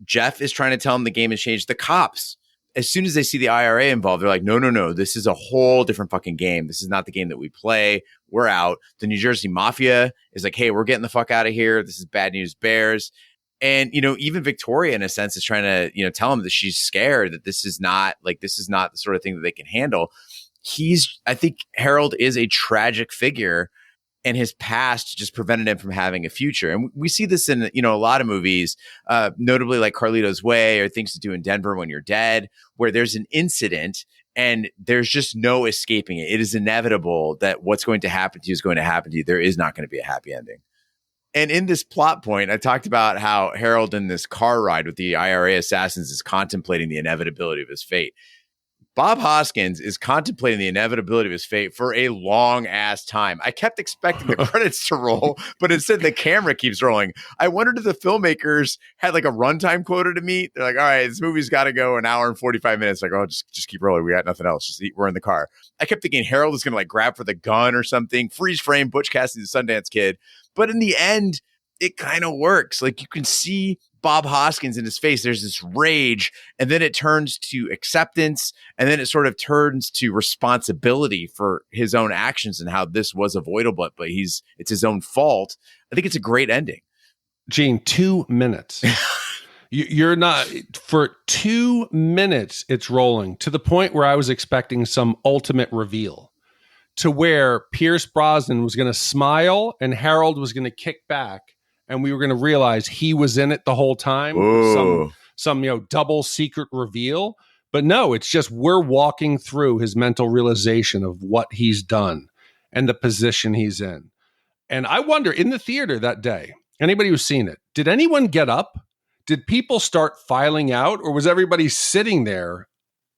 Jeff is trying to tell him the game has changed. The cops, as soon as they see the IRA involved, they're like, no, this is a whole different fucking game. This is not the game that we play. We're out. The New Jersey Mafia is like, hey, we're getting the fuck out of here. This is bad news bears. And, even Victoria, in a sense, is trying to, tell him that she's scared, that this is not the sort of thing that they can handle. I think Harold is a tragic figure, and his past just prevented him from having a future. And we see this in, a lot of movies, notably like Carlito's Way or Things to Do in Denver When You're Dead, where there's an incident and there's just no escaping it. It is inevitable that what's going to happen to you is going to happen to you. There is not going to be a happy ending. And in this plot point, I talked about how Harold in this car ride with the IRA assassins is contemplating the inevitability of his fate. Bob Hoskins is contemplating the inevitability of his fate for a long ass time. I kept expecting the credits to roll, but instead the camera keeps rolling. I wondered if the filmmakers had like a runtime quota to meet. They're like, all right, this movie's got to go an hour and 45 minutes. Like, oh, just keep rolling. We got nothing else. We're in the car. I kept thinking Harold is going to like grab for the gun or something, freeze frame Butch Cassidy's Sundance Kid. But in the end, it kind of works. Like, you can see Bob Hoskins in his face. There's this rage, and then it turns to acceptance, and then it sort of turns to responsibility for his own actions and how this was avoidable, but it's his own fault. I think it's a great ending. Gene, 2 minutes. You're not, for 2 minutes, it's rolling to the point where I was expecting some ultimate reveal, to where Pierce Brosnan was going to smile and Harold was going to kick back, and we were going to realize he was in it the whole time. Some double secret reveal. But no, it's just we're walking through his mental realization of what he's done and the position he's in. And I wonder, in the theater that day, anybody who's seen it, did anyone get up? Did people start filing out, or was everybody sitting there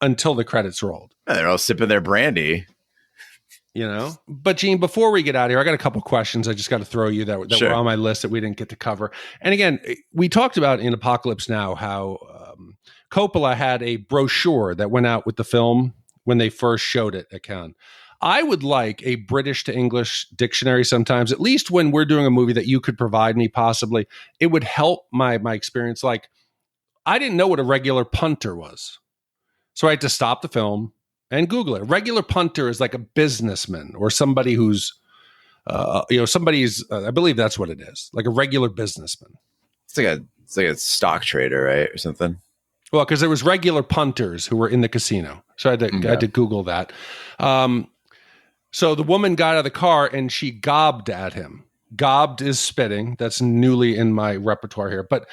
until the credits rolled? They're all sipping their brandy. But Gene, before we get out of here, I got a couple questions I just got to throw you that Sure. were on my list that we didn't get to cover. And again, we talked about in Apocalypse Now how Coppola had a brochure that went out with the film when they first showed it at Cannes. I would like a British to English dictionary sometimes, at least when we're doing a movie that you could provide me possibly. It would help my experience. Like, I didn't know what a regular punter was. So I had to stop the film and Google it. A regular punter is like a businessman or somebody who's, I believe that's what it is, like a regular businessman. It's like a stock trader, right, or something. Well, because there was regular punters who were in the casino, so I had to Google that. So the woman got out of the car and she gobbed at him. Gobbed is spitting. That's newly in my repertoire here. But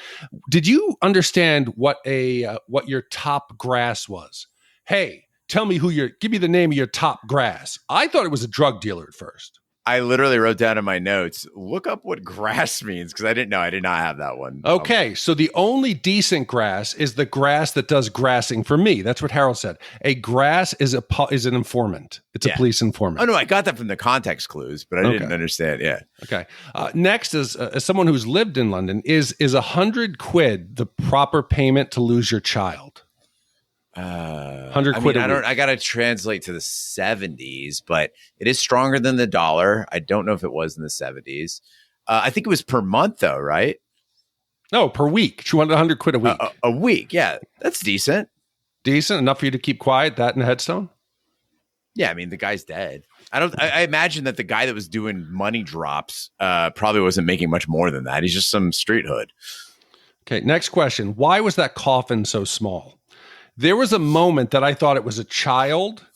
did you understand what your top grass was? Hey, tell me give me the name of your top grass. I thought it was a drug dealer at first. I literally wrote down in my notes, look up what grass means, because I didn't know. I did not have that one. Okay, so the only decent grass is the grass that does grassing for me. That's what Harold said. A grass is an informant. It's a police informant. Oh, no, I got that from the context clues, but I didn't understand. Yeah. Okay. Next is, as someone who's lived in London, is 100 quid the proper payment to lose your child? 100 quid. I got to translate to the 70s, but it is stronger than the dollar. I don't know if it was in the 70s. I think it was per month though, right? No, per week. She wanted 100 quid a week. A week. Yeah. That's decent. Decent enough for you to keep quiet. That and a headstone. Yeah. I mean, the guy's dead. I imagine that the guy that was doing money drops probably wasn't making much more than that. He's just some street hood. Okay. Next question. Why was that coffin so small? There was a moment that I thought it was a child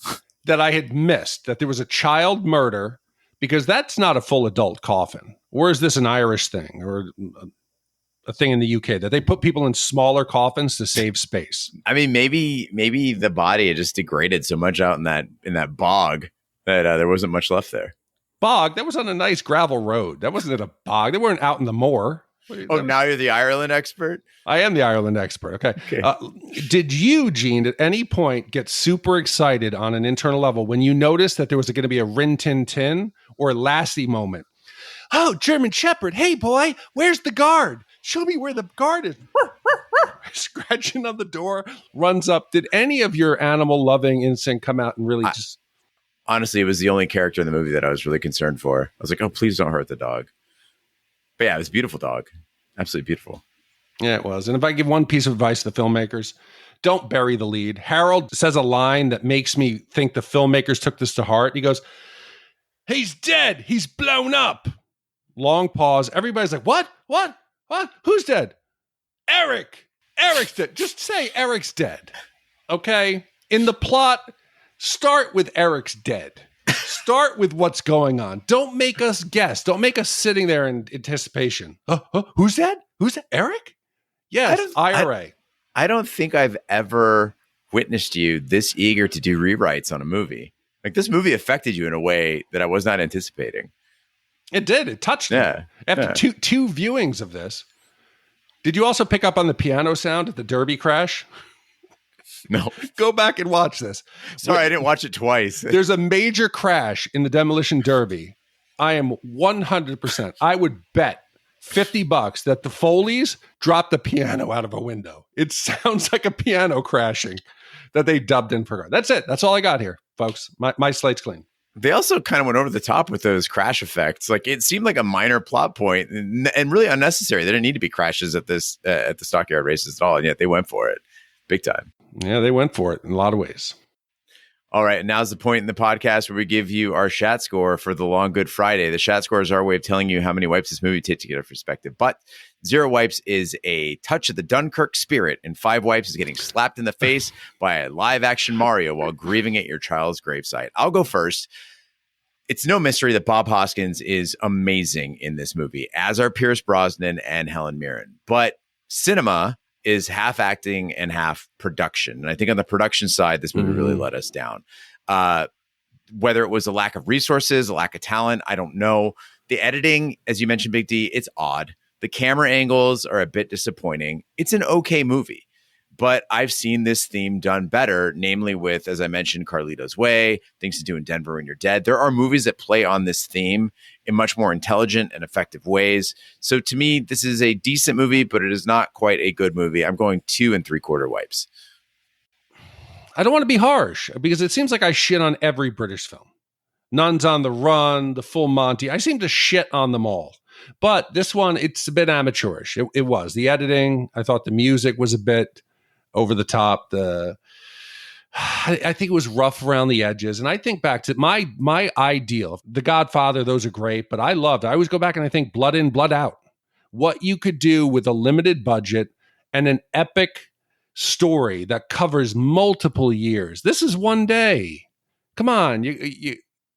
that I had missed, that there was a child murder, because that's not a full adult coffin. Or is this an Irish thing? Or a thing in the UK that they put people in smaller coffins to save space. I mean, maybe the body had just degraded so much out in that bog that there wasn't much left there. Bog? That was on a nice gravel road. That wasn't at a bog. They weren't out in the moor. Now you're the Ireland expert? I am the Ireland expert. Okay. Did you, Gene, at any point get super excited on an internal level when you noticed that there was going to be a Rin Tin Tin or Lassie moment? Oh, German Shepherd. Hey, boy, where's the guard? Show me where the guard is. Scratching on the door, runs up. Did any of your animal-loving instinct come out and really just... Honestly, it was the only character in the movie that I was really concerned for. I was like, oh, please don't hurt the dog. But yeah, it was a beautiful dog. Absolutely beautiful. Yeah, it was. And if I give one piece of advice to the filmmakers, don't bury the lead. Harold says a line that makes me think the filmmakers took this to heart. He goes, he's dead. He's blown up. Long pause. Everybody's like, what? What? What? Who's dead? Eric. Eric's dead. Just say Eric's dead. Okay? In the plot, start with Eric's dead. Start with what's going on. Don't make us guess. Don't make us sitting there in anticipation. Who's that? Who's that? Eric? Yes, IRA. I don't think I've ever witnessed you this eager to do rewrites on a movie. Like, this movie affected you in a way that I was not anticipating. It did. It touched me. After two viewings of this. Did you also pick up on the piano sound at the Derby crash? No. Go back and watch this. Sorry, I didn't watch it twice. There's a major crash in the Demolition Derby. I am 100%. I would bet $50 that the Foleys dropped the piano out of a window. It sounds like a piano crashing that they dubbed in for. That's it. That's all I got here, folks. My slate's clean. They also kind of went over the top with those crash effects. Like, it seemed like a minor plot point and really unnecessary. There didn't need to be crashes at the stockyard races at all, and yet they went for it big time. Yeah, they went for it in a lot of ways. All right, and now's the point in the podcast where we give you our Shat score for The Long Good Friday. The Shat score is our way of telling you how many wipes this movie takes to get a perspective. But 0 wipes is a touch of the Dunkirk spirit, and 5 wipes is getting slapped in the face by a live-action Mario while grieving at your child's gravesite. I'll go first. It's no mystery that Bob Hoskins is amazing in this movie, as are Pierce Brosnan and Helen Mirren. But cinema is half acting and half production. And I think on the production side, this movie really let us down. Whether it was a lack of resources, a lack of talent, I don't know. The editing, as you mentioned, Big D, it's odd. The camera angles are a bit disappointing. It's an okay movie, but I've seen this theme done better, namely with, as I mentioned, Carlito's Way, Things to Do in Denver When You're Dead. There are movies that play on this theme in much more intelligent and effective ways. So to me, this is a decent movie, but it is not quite a good movie. I'm going 2 3/4 wipes. I don't want to be harsh because it seems like I shit on every British film. Nuns on the Run, The Full Monty. I seem to shit on them all. But this one, it's a bit amateurish. It was. The editing, I thought the music was a bit over the top. I think it was rough around the edges. And I think back to my ideal, The Godfather, those are great, but I always go back and I think Blood In, Blood Out. What you could do with a limited budget and an epic story that covers multiple years. This is one day. Come on.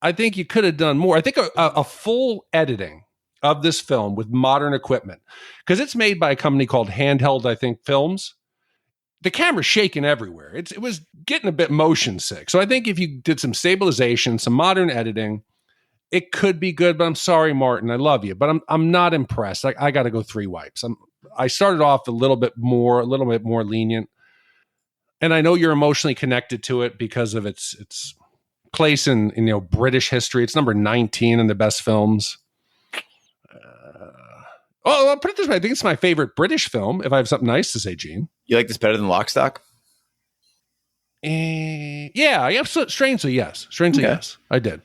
I think you could have done more. I think a full editing of this film with modern equipment, because it's made by a company called Handheld, I think, Films. The camera's shaking everywhere. It was getting a bit motion sick. So I think if you did some stabilization, some modern editing, it could be good. But I'm sorry, Martin, I love you, but I'm not impressed. I got to go 3 wipes. I started off a little bit more lenient, and I know you're emotionally connected to it because of its place in British history. It's number 19 in the best films. I'll put it this way. I think it's my favorite British film, if I have something nice to say, Gene. You like this better than Lock, Stock? Yeah. Strangely, yes. Yes. I did.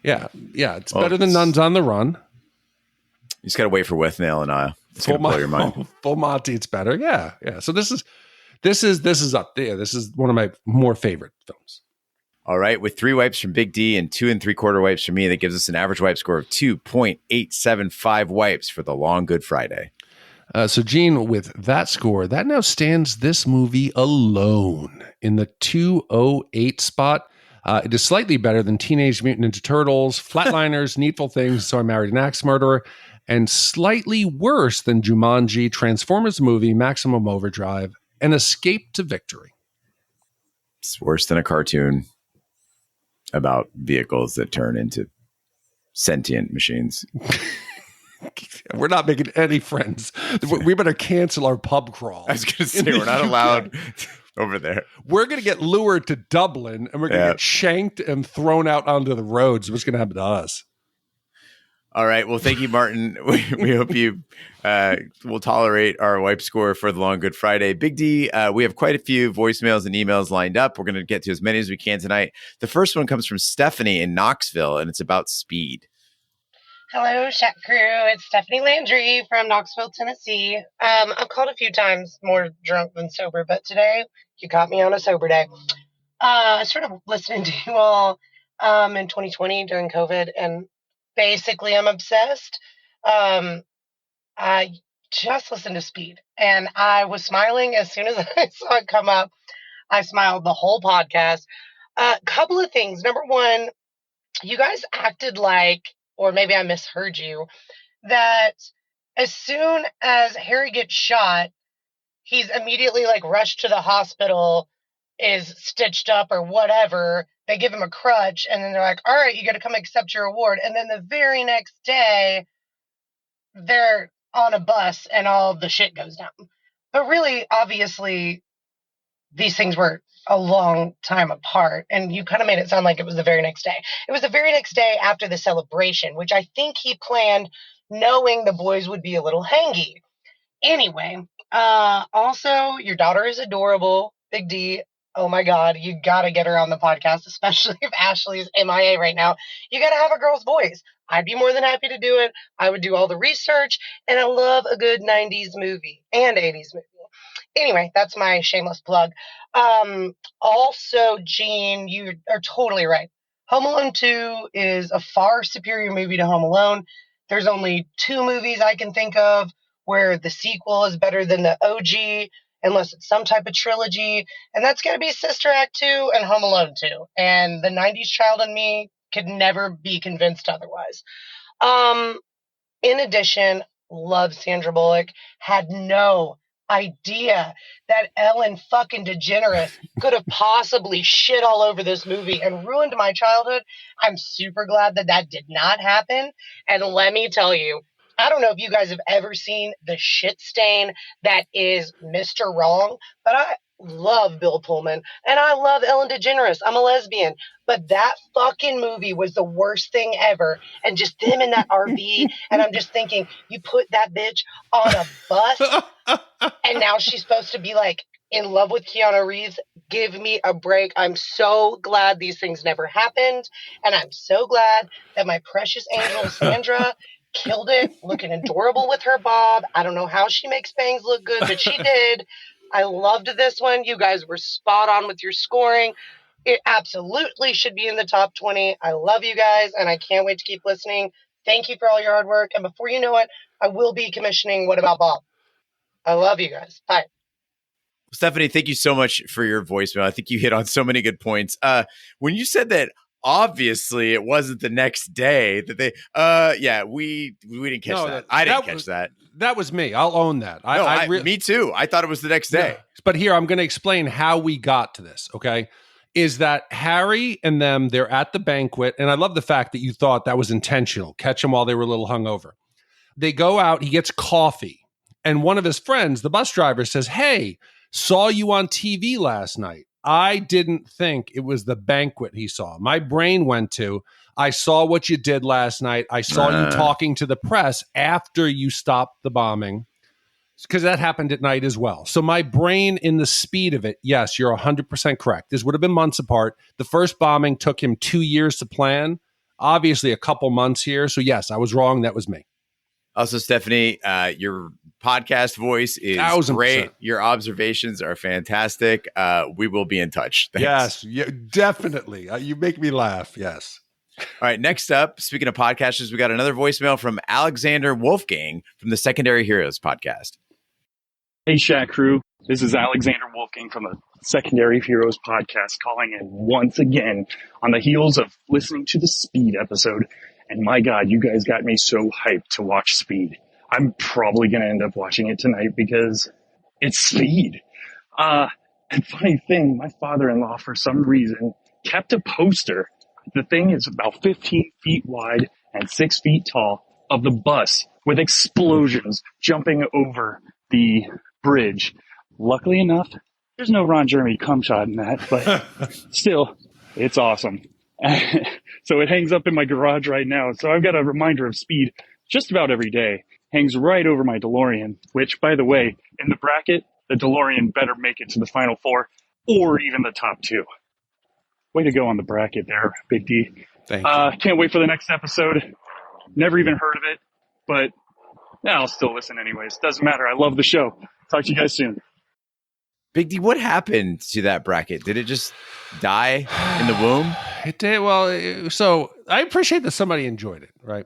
Yeah. It's better than Nuns on the Run. You just got to wait for Withnail and I. It's going to blow your mind. Full Monty, it's better. Yeah. So this is up there. This is one of my more favorite films. All right, with 3 wipes from Big D and 2 3/4 wipes from me, that gives us an average wipe score of 2.875 wipes for The Long Good Friday. So, Gene, with that score, that now stands this movie alone in the 208 spot. It is slightly better than Teenage Mutant Ninja Turtles, Flatliners, Needful Things, So I Married an Axe Murderer, and slightly worse than Jumanji, Transformers movie, Maximum Overdrive, and Escape to Victory. It's worse than a cartoon about vehicles that turn into sentient machines. We're not making any friends. We better cancel our pub crawl. I was going to say, we're not allowed over there. We're going to get lured to Dublin, and we're going to get shanked and thrown out onto the roads. What's going to happen to us? All right. Well, thank you, Martin. We hope you will tolerate our wipe score for the Long Good Friday. Big D, we have quite a few voicemails and emails lined up. We're going to get to as many as we can tonight. The first one comes from Stephanie in Knoxville, and it's about speed. Hello, Shat Crew. It's Stephanie Landry from Knoxville, Tennessee. I've called a few times, more drunk than sober, but today you caught me on a sober day. I started listening to you all in 2020 during COVID, and basically I'm obsessed. I just listened to Speed, and I was smiling as soon as I saw it come up. I smiled the whole podcast. Couple of things. Number one, you guys acted like, or maybe I misheard you, that as soon as Harry gets shot, he's immediately like rushed to the hospital, is stitched up or whatever. They give him a crutch, and then they're like, all right, you got to come accept your award. And then the very next day, they're on a bus and all the shit goes down. But really, obviously, these things were a long time apart, and you kind of made it sound like it was the very next day. It was the very next day after the celebration, which I think he planned knowing the boys would be a little hangy. Anyway, also, your daughter is adorable. Big D, oh my God, you got to get her on the podcast, especially if Ashley's MIA right now. You got to have a girl's voice. I'd be more than happy to do it. I would do all the research, and I love a good 90s movie and 80s movie. Anyway, that's my shameless plug. Also, Gene, you are totally right. Home Alone 2 is a far superior movie to Home Alone. There's only 2 movies I can think of where the sequel is better than the OG, unless it's some type of trilogy. And that's going to be Sister Act 2 and Home Alone 2. And the 90s child in me could never be convinced otherwise. In addition, love Sandra Bullock. Had no idea that Ellen fucking DeGeneres could have possibly shit all over this movie and ruined my childhood. I'm super glad that that did not happen. And let me tell you, I don't know if you guys have ever seen the shit stain that is Mr. Wrong, but I love Bill Pullman and I love Ellen DeGeneres. I'm a lesbian, but that fucking movie was the worst thing ever. And just them in that RV, and I'm just thinking, you put that bitch on a bus, and now she's supposed to be like in love with Keanu Reeves. Give me a break. I'm so glad these things never happened, and I'm so glad that my precious angel Sandra killed it, looking adorable with her bob. I don't know how she makes bangs look good, but she did. I loved this one. You guys were spot on with your scoring. It absolutely should be in the top 20. I love you guys, and I can't wait to keep listening. Thank you for all your hard work. And before you know it, I will be commissioning What About Bob? I love you guys. Bye. Stephanie, thank you so much for your voicemail. I think you hit on so many good points. When you said that, obviously it wasn't the next day that they, we didn't catch that. I didn't catch that. That was me. I'll own that. Me too. I thought it was the next day. Yeah. But here, I'm going to explain how we got to this, okay? Is that Harry and them, they're at the banquet, and I love the fact that you thought that was intentional. Catch them while they were a little hungover. They go out, he gets coffee, and one of his friends, the bus driver, says, hey, saw you on TV last night. I didn't think it was the banquet he saw. My brain went to, I saw what you did last night. I saw you talking to the press after you stopped the bombing, because that happened at night as well. So my brain, in the speed of it, yes, you're 100% correct. This would have been months apart. The first bombing took him 2 years to plan. Obviously, a couple months here. So yes, I was wrong. That was me. Also, Stephanie, your podcast voice is 1,000%. Great. Your observations are fantastic. We will be in touch. Thanks. Yes, definitely. You make me laugh. Yes. All right. Next up, speaking of podcasters, we got another voicemail from Alexander Wolfgang from the Secondary Heroes podcast. Hey, Shat Crew. This is Alexander Wolfgang from the Secondary Heroes podcast, calling in once again on the heels of listening to the Speed episode And my God, you guys got me so hyped to watch Speed. I'm probably going to end up watching it tonight because it's Speed. And funny thing, my father-in-law, for some reason, kept a poster. The thing is about 15 feet wide and 6 feet tall of the bus with explosions jumping over the bridge. Luckily enough, there's no Ron Jeremy cum shot in that, but still, it's awesome. So it hangs up in my garage right now. So I've got a reminder of Speed just about every day. Hangs right over my DeLorean, which, by the way, in the bracket, the DeLorean better make it to the final four or even the top two. Way to go on the bracket there, Big D. Thank you. Can't wait for the next episode. Never even heard of it, but I'll still listen anyways. Doesn't matter. I love the show. Talk to you guys soon. Big D, what happened to that bracket? Did it just die in the womb? It did. Well, so I appreciate that somebody enjoyed it, right?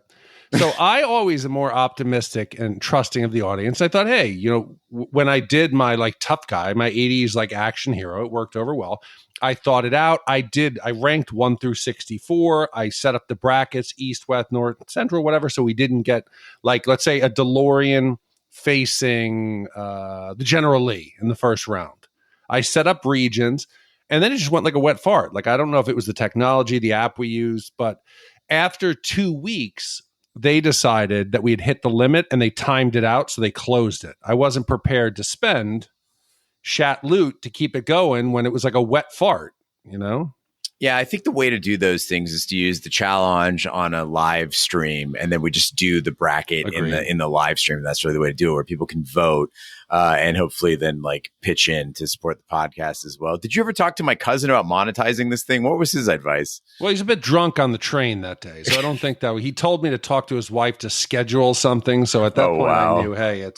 So I always am more optimistic and trusting of the audience. I thought, hey, when I did my like tough guy, my 80s like action hero, it worked over well. I thought it out. I ranked 1 through 64. I set up the brackets, east, west, north, central, whatever. So we didn't get like, let's say a DeLorean facing the General Lee in the first round. I set up regions and then it just went like a wet fart. Like, I don't know if it was the technology, the app we used, but after 2 weeks, they decided that we had hit the limit and they timed it out. So they closed it. I wasn't prepared to spend Shat loot to keep it going when it was like a wet fart, Yeah, I think the way to do those things is to use the challenge on a live stream, and then we just do the bracket in the live stream. That's really the way to do it, where people can vote and hopefully then like pitch in to support the podcast as well. Did you ever talk to my cousin about monetizing this thing? What was his advice? Well, he's a bit drunk on the train that day, so I don't think that he told me to talk to his wife to schedule something. So at that point, I knew, hey,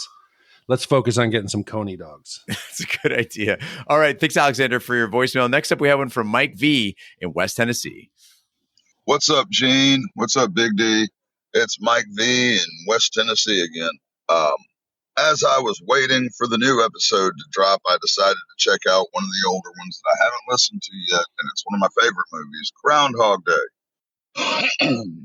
let's focus on getting some Coney dogs. That's a good idea. All right. Thanks, Alexander, for your voicemail. Next up, we have one from Mike V in West Tennessee. What's up, Gene? What's up, Big D? It's Mike V in West Tennessee again. As I was waiting for the new episode to drop, I decided to check out one of the older ones that I haven't listened to yet, and it's one of my favorite movies, Groundhog Day.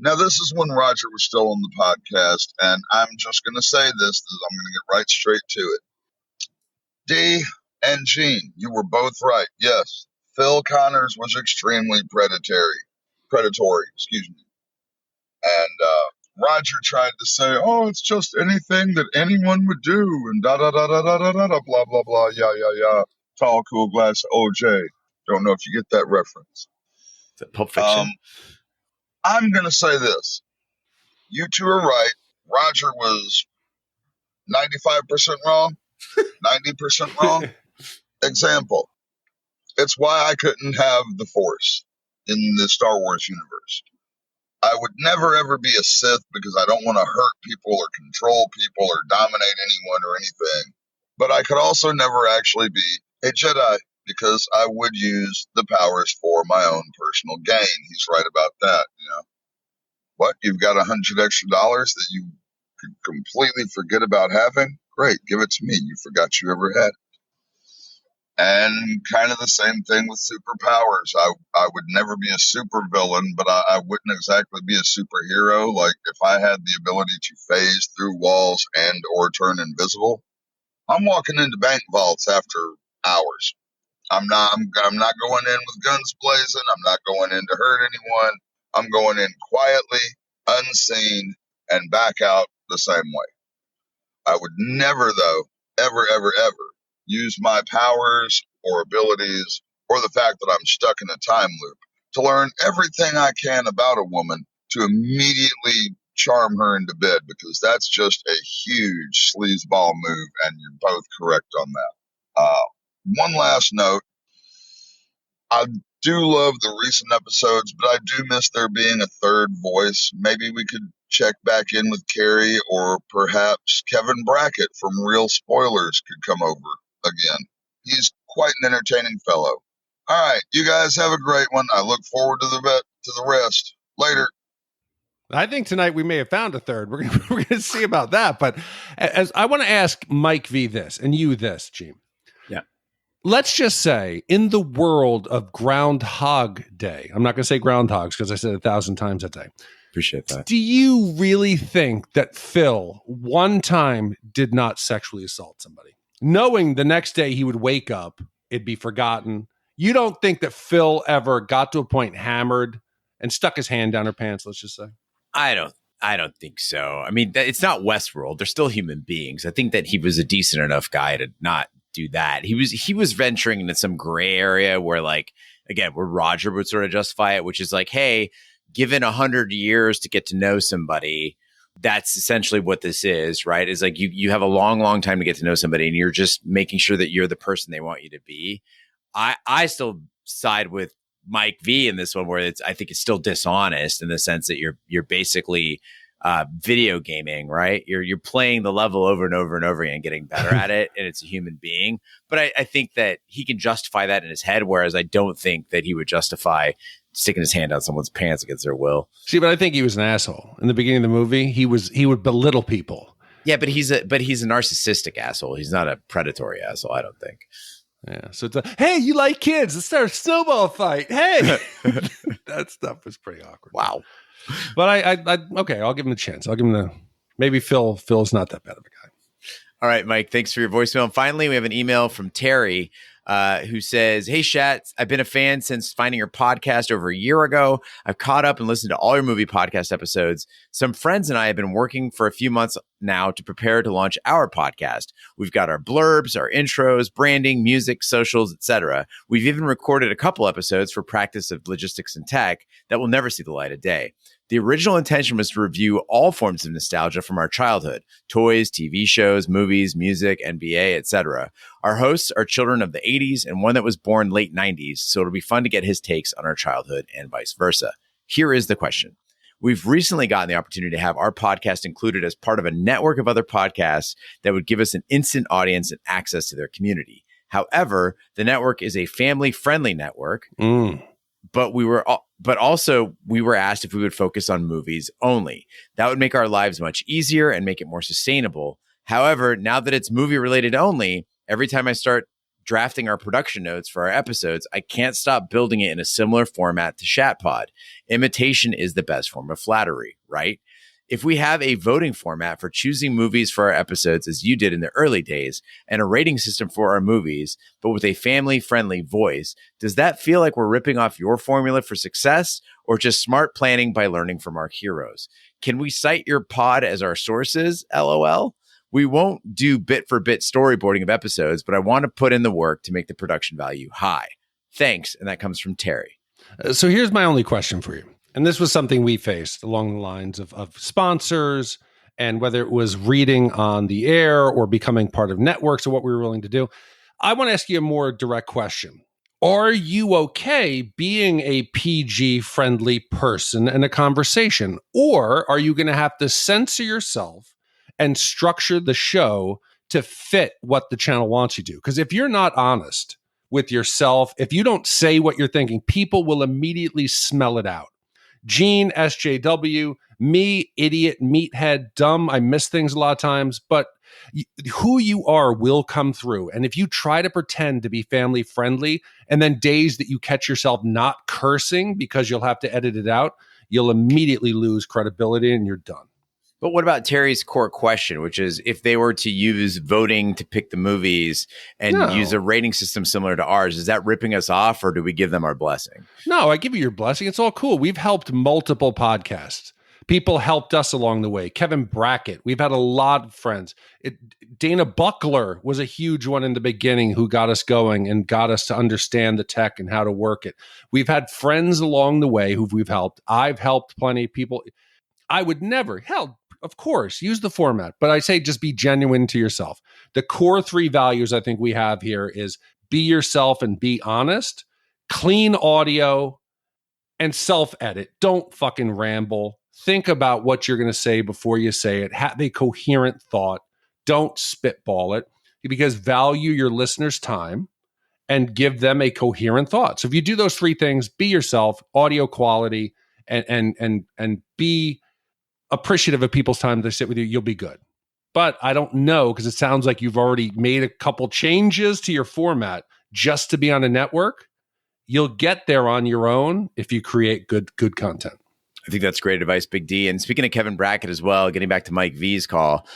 Now, this is when Roger was still on the podcast, and I'm just going to say this. I'm going to get right straight to it. D and Gene, you were both right. Yes, Phil Connors was extremely predatory, and Roger tried to say, oh, it's just anything that anyone would do, and da-da-da-da-da-da-da, blah, blah, blah, yeah. Tall, cool glass OJ. Don't know if you get that reference. Is that Pulp Fiction? I'm going to say this. You two are right. Roger was 95% wrong, 90% wrong. Example. It's why I couldn't have the Force in the Star Wars universe. I would never, ever be a Sith because I don't want to hurt people or control people or dominate anyone or anything. But I could also never actually be a Jedi because I would use the powers for my own personal gain. He's right about that, What? You've got $100 extra that you could completely forget about having? Great, give it to me. You forgot you ever had it. And kind of the same thing with superpowers. I would never be a supervillain, but I wouldn't exactly be a superhero. Like if I had the ability to phase through walls and or turn invisible, I'm walking into bank vaults after hours. I'm not going in with guns blazing. I'm not going in to hurt anyone. I'm going in quietly, unseen, and back out the same way. I would never, though, ever, ever, ever use my powers or abilities or the fact that I'm stuck in a time loop to learn everything I can about a woman to immediately charm her into bed, because that's just a huge sleazeball move, and you're both correct on that. One last note. I do love the recent episodes, but I do miss there being a third voice. Maybe we could check back in with Carrie, or perhaps Kevin Brackett from Real Spoilers could come over again. He's quite an entertaining fellow. All right, you guys have a great one. I look forward to the rest. Later. I think tonight we may have found a third. We're gonna see about that. But as I want to ask Mike V this and you this, Gene. Yeah. Let's just say in the world of Groundhog Day, I'm not going to say groundhogs because I said 1,000 times that day. Appreciate that. Do you really think that Phil one time did not sexually assault somebody? Knowing the next day he would wake up, it'd be forgotten. You don't think that Phil ever got to a point hammered and stuck his hand down her pants, let's just say? I don't think so. I mean, it's not Westworld. They're still human beings. I think that he was a decent enough guy to not do that. He was venturing into some gray area where, like, again, where Roger would sort of justify it, which is like, hey, given 100 years to get to know somebody, that's essentially what this is, right? It's like you have a long, long time to get to know somebody, and you're just making sure that you're the person they want you to be. I still side with Mike V in this one, where I think it's still dishonest in the sense that you're basically video gaming, right? You're playing the level over and over and over again, getting better at it, and it's a human being. But I think that he can justify that in his head, whereas I don't think that he would justify sticking his hand down someone's pants against their will. See, but I think he was an asshole in the beginning of the movie. He would belittle people. Yeah, but he's a narcissistic asshole. He's not a predatory asshole, I don't think. Yeah, so it's hey, you like kids? Let's start a snowball fight. Hey, that stuff was pretty awkward. Wow. But I okay, I'll give him a chance. I'll give him maybe Phil's not that bad of a guy. All right, Mike, thanks for your voicemail. And finally, we have an email from Terry who says, hey, Shat, I've been a fan since finding your podcast over a year ago. I've caught up and listened to all your movie podcast episodes. Some friends and I have been working for a few months now to prepare to launch our podcast. We've got our blurbs, our intros, branding, music, socials, etc. We've even recorded a couple episodes for practice of logistics and tech that will never see the light of day. The original intention was to review all forms of nostalgia from our childhood: toys, TV shows, movies, music, NBA, etc. Our hosts are children of the 80s and one that was born late 90s, so it'll be fun to get his takes on our childhood and vice versa. Here is the question. We've recently gotten the opportunity to have our podcast included as part of a network of other podcasts that would give us an instant audience and access to their community. However, the network is a family-friendly network. But we were asked if we would focus on movies only. That would make our lives much easier and make it more sustainable. However, now that it's movie related only, every time I start drafting our production notes for our episodes, I can't stop building it in a similar format to ShatPod. Imitation is the best form of flattery, right? If we have a voting format for choosing movies for our episodes, as you did in the early days, and a rating system for our movies, but with a family-friendly voice, does that feel like we're ripping off your formula for success, or just smart planning by learning from our heroes? Can we cite your pod as our sources? LOL. We won't do bit-for-bit storyboarding of episodes, but I want to put in the work to make the production value high. Thanks, and that comes from Terry. So here's my only question for you. And this was something we faced along the lines of sponsors, and whether it was reading on the air or becoming part of networks or what we were willing to do. I want to ask you a more direct question. Are you okay being a PG-friendly person in a conversation? Or are you going to have to censor yourself and structure the show to fit what the channel wants you to? Because if you're not honest with yourself, if you don't say what you're thinking, people will immediately smell it out. Gene, SJW, me, idiot, meathead, dumb. I miss things a lot of times, but who you are will come through. And if you try to pretend to be family friendly, and then days that you catch yourself not cursing because you'll have to edit it out, you'll immediately lose credibility and you're done. But what about Terry's core question, which is if they were to use voting to pick the movies and use a rating system similar to ours, is that ripping us off, or do we give them our blessing? No, I give you your blessing. It's all cool. We've helped multiple podcasts. People helped us along the way. Kevin Brackett. We've had a lot of friends. Dana Buckler was a huge one in the beginning who got us going and got us to understand the tech and how to work it. We've had friends along the way who we've helped. I've helped plenty of people. I would never, of course, use the format, but I say just be genuine to yourself. The core 3 values I think we have here is be yourself and be honest, clean audio, and self-edit. Don't fucking ramble. Think about what you're going to say before you say it. Have a coherent thought. Don't spitball it, because value your listeners' time and give them a coherent thought. So if you do those 3 things, be yourself, audio quality, and be appreciative of people's time to sit with you, you'll be good. But I don't know, because it sounds like you've already made a couple changes to your format just to be on a network. You'll get there on your own if you create good content. I think that's great advice, Big D. And speaking of Kevin Brackett as well, getting back to Mike V's call,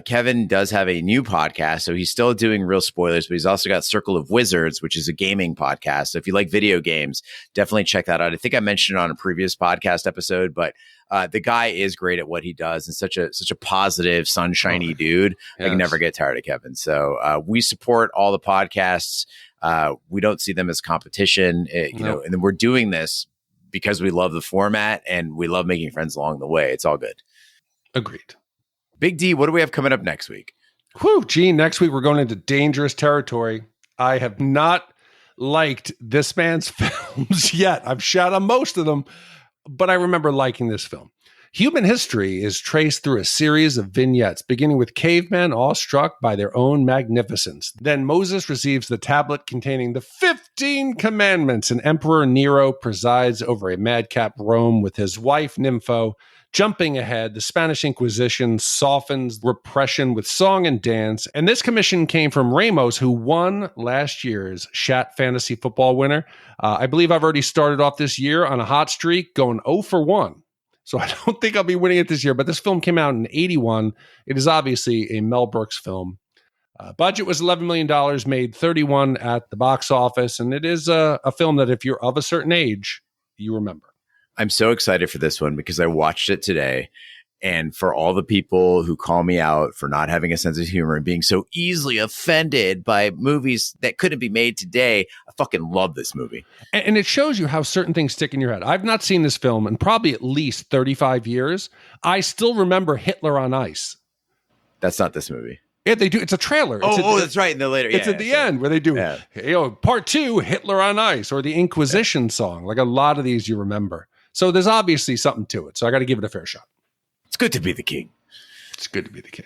Kevin does have a new podcast. So he's still doing Real Spoilers, but he's also got Circle of Wizards, which is a gaming podcast. So if you like video games, definitely check that out. I think I mentioned it on a previous podcast episode, but the guy is great at what he does and such a positive, sunshiny dude. Yes. I can never get tired of Kevin. So we support all the podcasts. We don't see them as competition, you know, and then we're doing this because we love the format and we love making friends along the way. It's all good. Agreed. Big D, what do we have coming up next week? Whew, Gene, next week we're going into dangerous territory. I have not liked this man's films yet. I've shot on most of them, but I remember liking this film. Human history is traced through a series of vignettes, beginning with cavemen awestruck by their own magnificence. Then Moses receives the tablet containing the 15 commandments, and Emperor Nero presides over a madcap Rome with his wife Nympho. Jumping ahead, the Spanish Inquisition softens repression with song and dance, and this commission came from Ramos, who won last year's Shat Fantasy Football winner. I believe I've already started off this year on a hot streak, going 0 for 1. So I don't think I'll be winning it this year, but this film came out in 81. It is obviously a Mel Brooks film. Budget was $11 million, made 31 at the box office, and it is a film that if you're of a certain age, you remember. I'm so excited for this one because I watched it today. And for all the people who call me out for not having a sense of humor and being so easily offended by movies that couldn't be made today, I fucking love this movie. And it shows you how certain things stick in your head. I've not seen this film in probably at least 35 years. I still remember Hitler on Ice. That's not this movie. Yeah, they do. It's a trailer. That's right. In the later, it's at the end where they do, part 2, Hitler on Ice, or the Inquisition song. Like a lot of these you remember. So there's obviously something to it. So I got to give it a fair shot. It's good to be the king. It's good to be the king.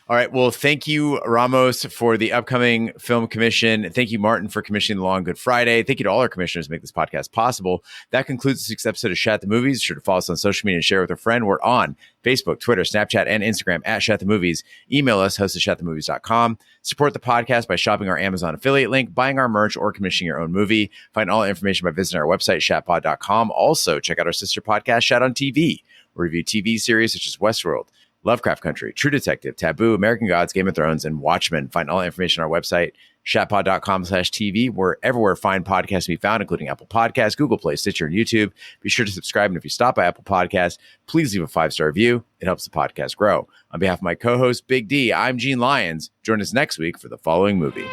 All right. Well, thank you, Ramos, for the upcoming film commission. Thank you, Martin, for commissioning the Long Good Friday. Thank you to all our commissioners who make this podcast possible. That concludes the 6th episode of Shat the Movies. Be sure to follow us on social media and share with a friend. We're on Facebook, Twitter, Snapchat, and Instagram at Shat the Movies. Email us, host@shatthemovies.com. Support the podcast by shopping our Amazon affiliate link, buying our merch, or commissioning your own movie. Find all information by visiting our website, shatpod.com. Also, check out our sister podcast, Shat on TV. We review TV series such as Westworld, Lovecraft Country, True Detective, Taboo, American Gods, Game of Thrones, and Watchmen. Find all information on our website, shatpod.com/TV, where fine podcasts can be found, including Apple Podcasts, Google Play, Stitcher, and YouTube. Be sure to subscribe. And if you stop by Apple Podcasts, please leave a 5-star review. It helps the podcast grow. On behalf of my co-host, Big D, I'm Gene Lyons. Join us next week for the following movie.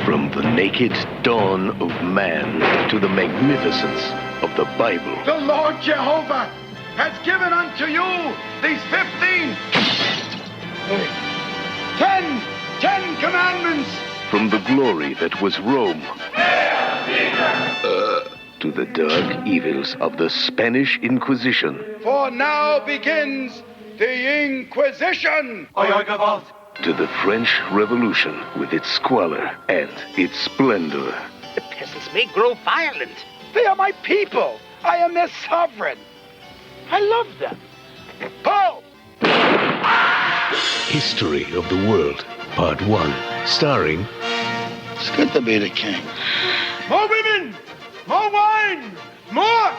From the naked dawn of man to the magnificence of the Bible. The Lord Jehovah has given unto you these 10 commandments. From the glory that was Rome to the dark evils of the Spanish Inquisition. For now begins the Inquisition. To the French Revolution with its squalor and its splendor. The peasants may grow violent. They are my people. I am their sovereign. I love them. Paul! History of the World, Part 1, starring... It's good to be the king. More women! More wine! More!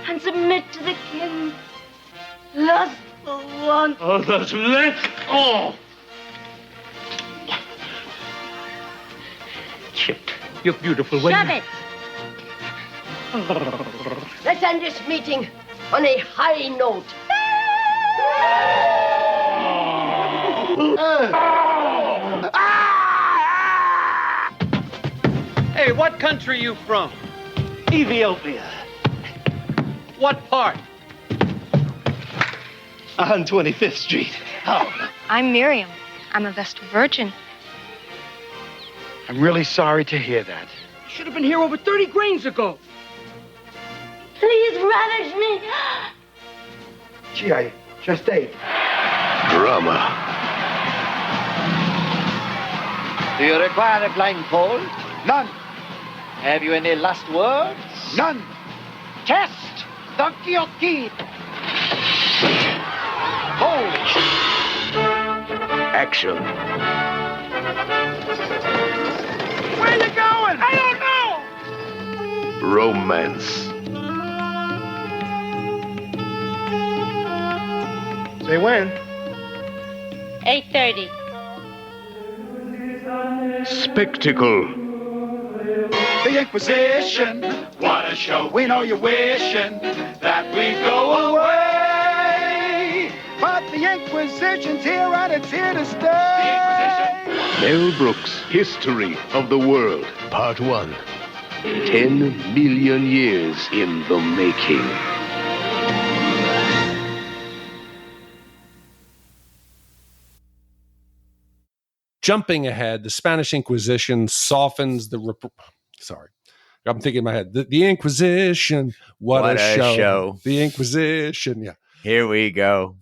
And submit to the king. Lustful one. Oh, that's let off! Chip, you're beautiful. Shut it! Let's end this meeting on a high note. Hey, what country you from? Ethiopia. What part? On 25th Street. Oh. I'm Miriam. I'm a Vestal Virgin. I'm really sorry to hear that. Should have been here over 30 grains ago. Please ravish me. Gee, I just ate. Drama. Do you require a blindfold? None. Have you any last words? None. Test the guillotine. Holy shit. action. Where you going? I don't know. Romance. Say when? 8:30. Spectacle. The Inquisition. What a show. We know you're wishing that we'd go away. But the Inquisition's here and it's here to stay. Mel Brooks, History of the World, Part 1. 10 million years in the making. Jumping ahead, the Spanish Inquisition softens the... Sorry. I'm thinking in my head. The Inquisition. What a show. The Inquisition. Yeah. Here we go.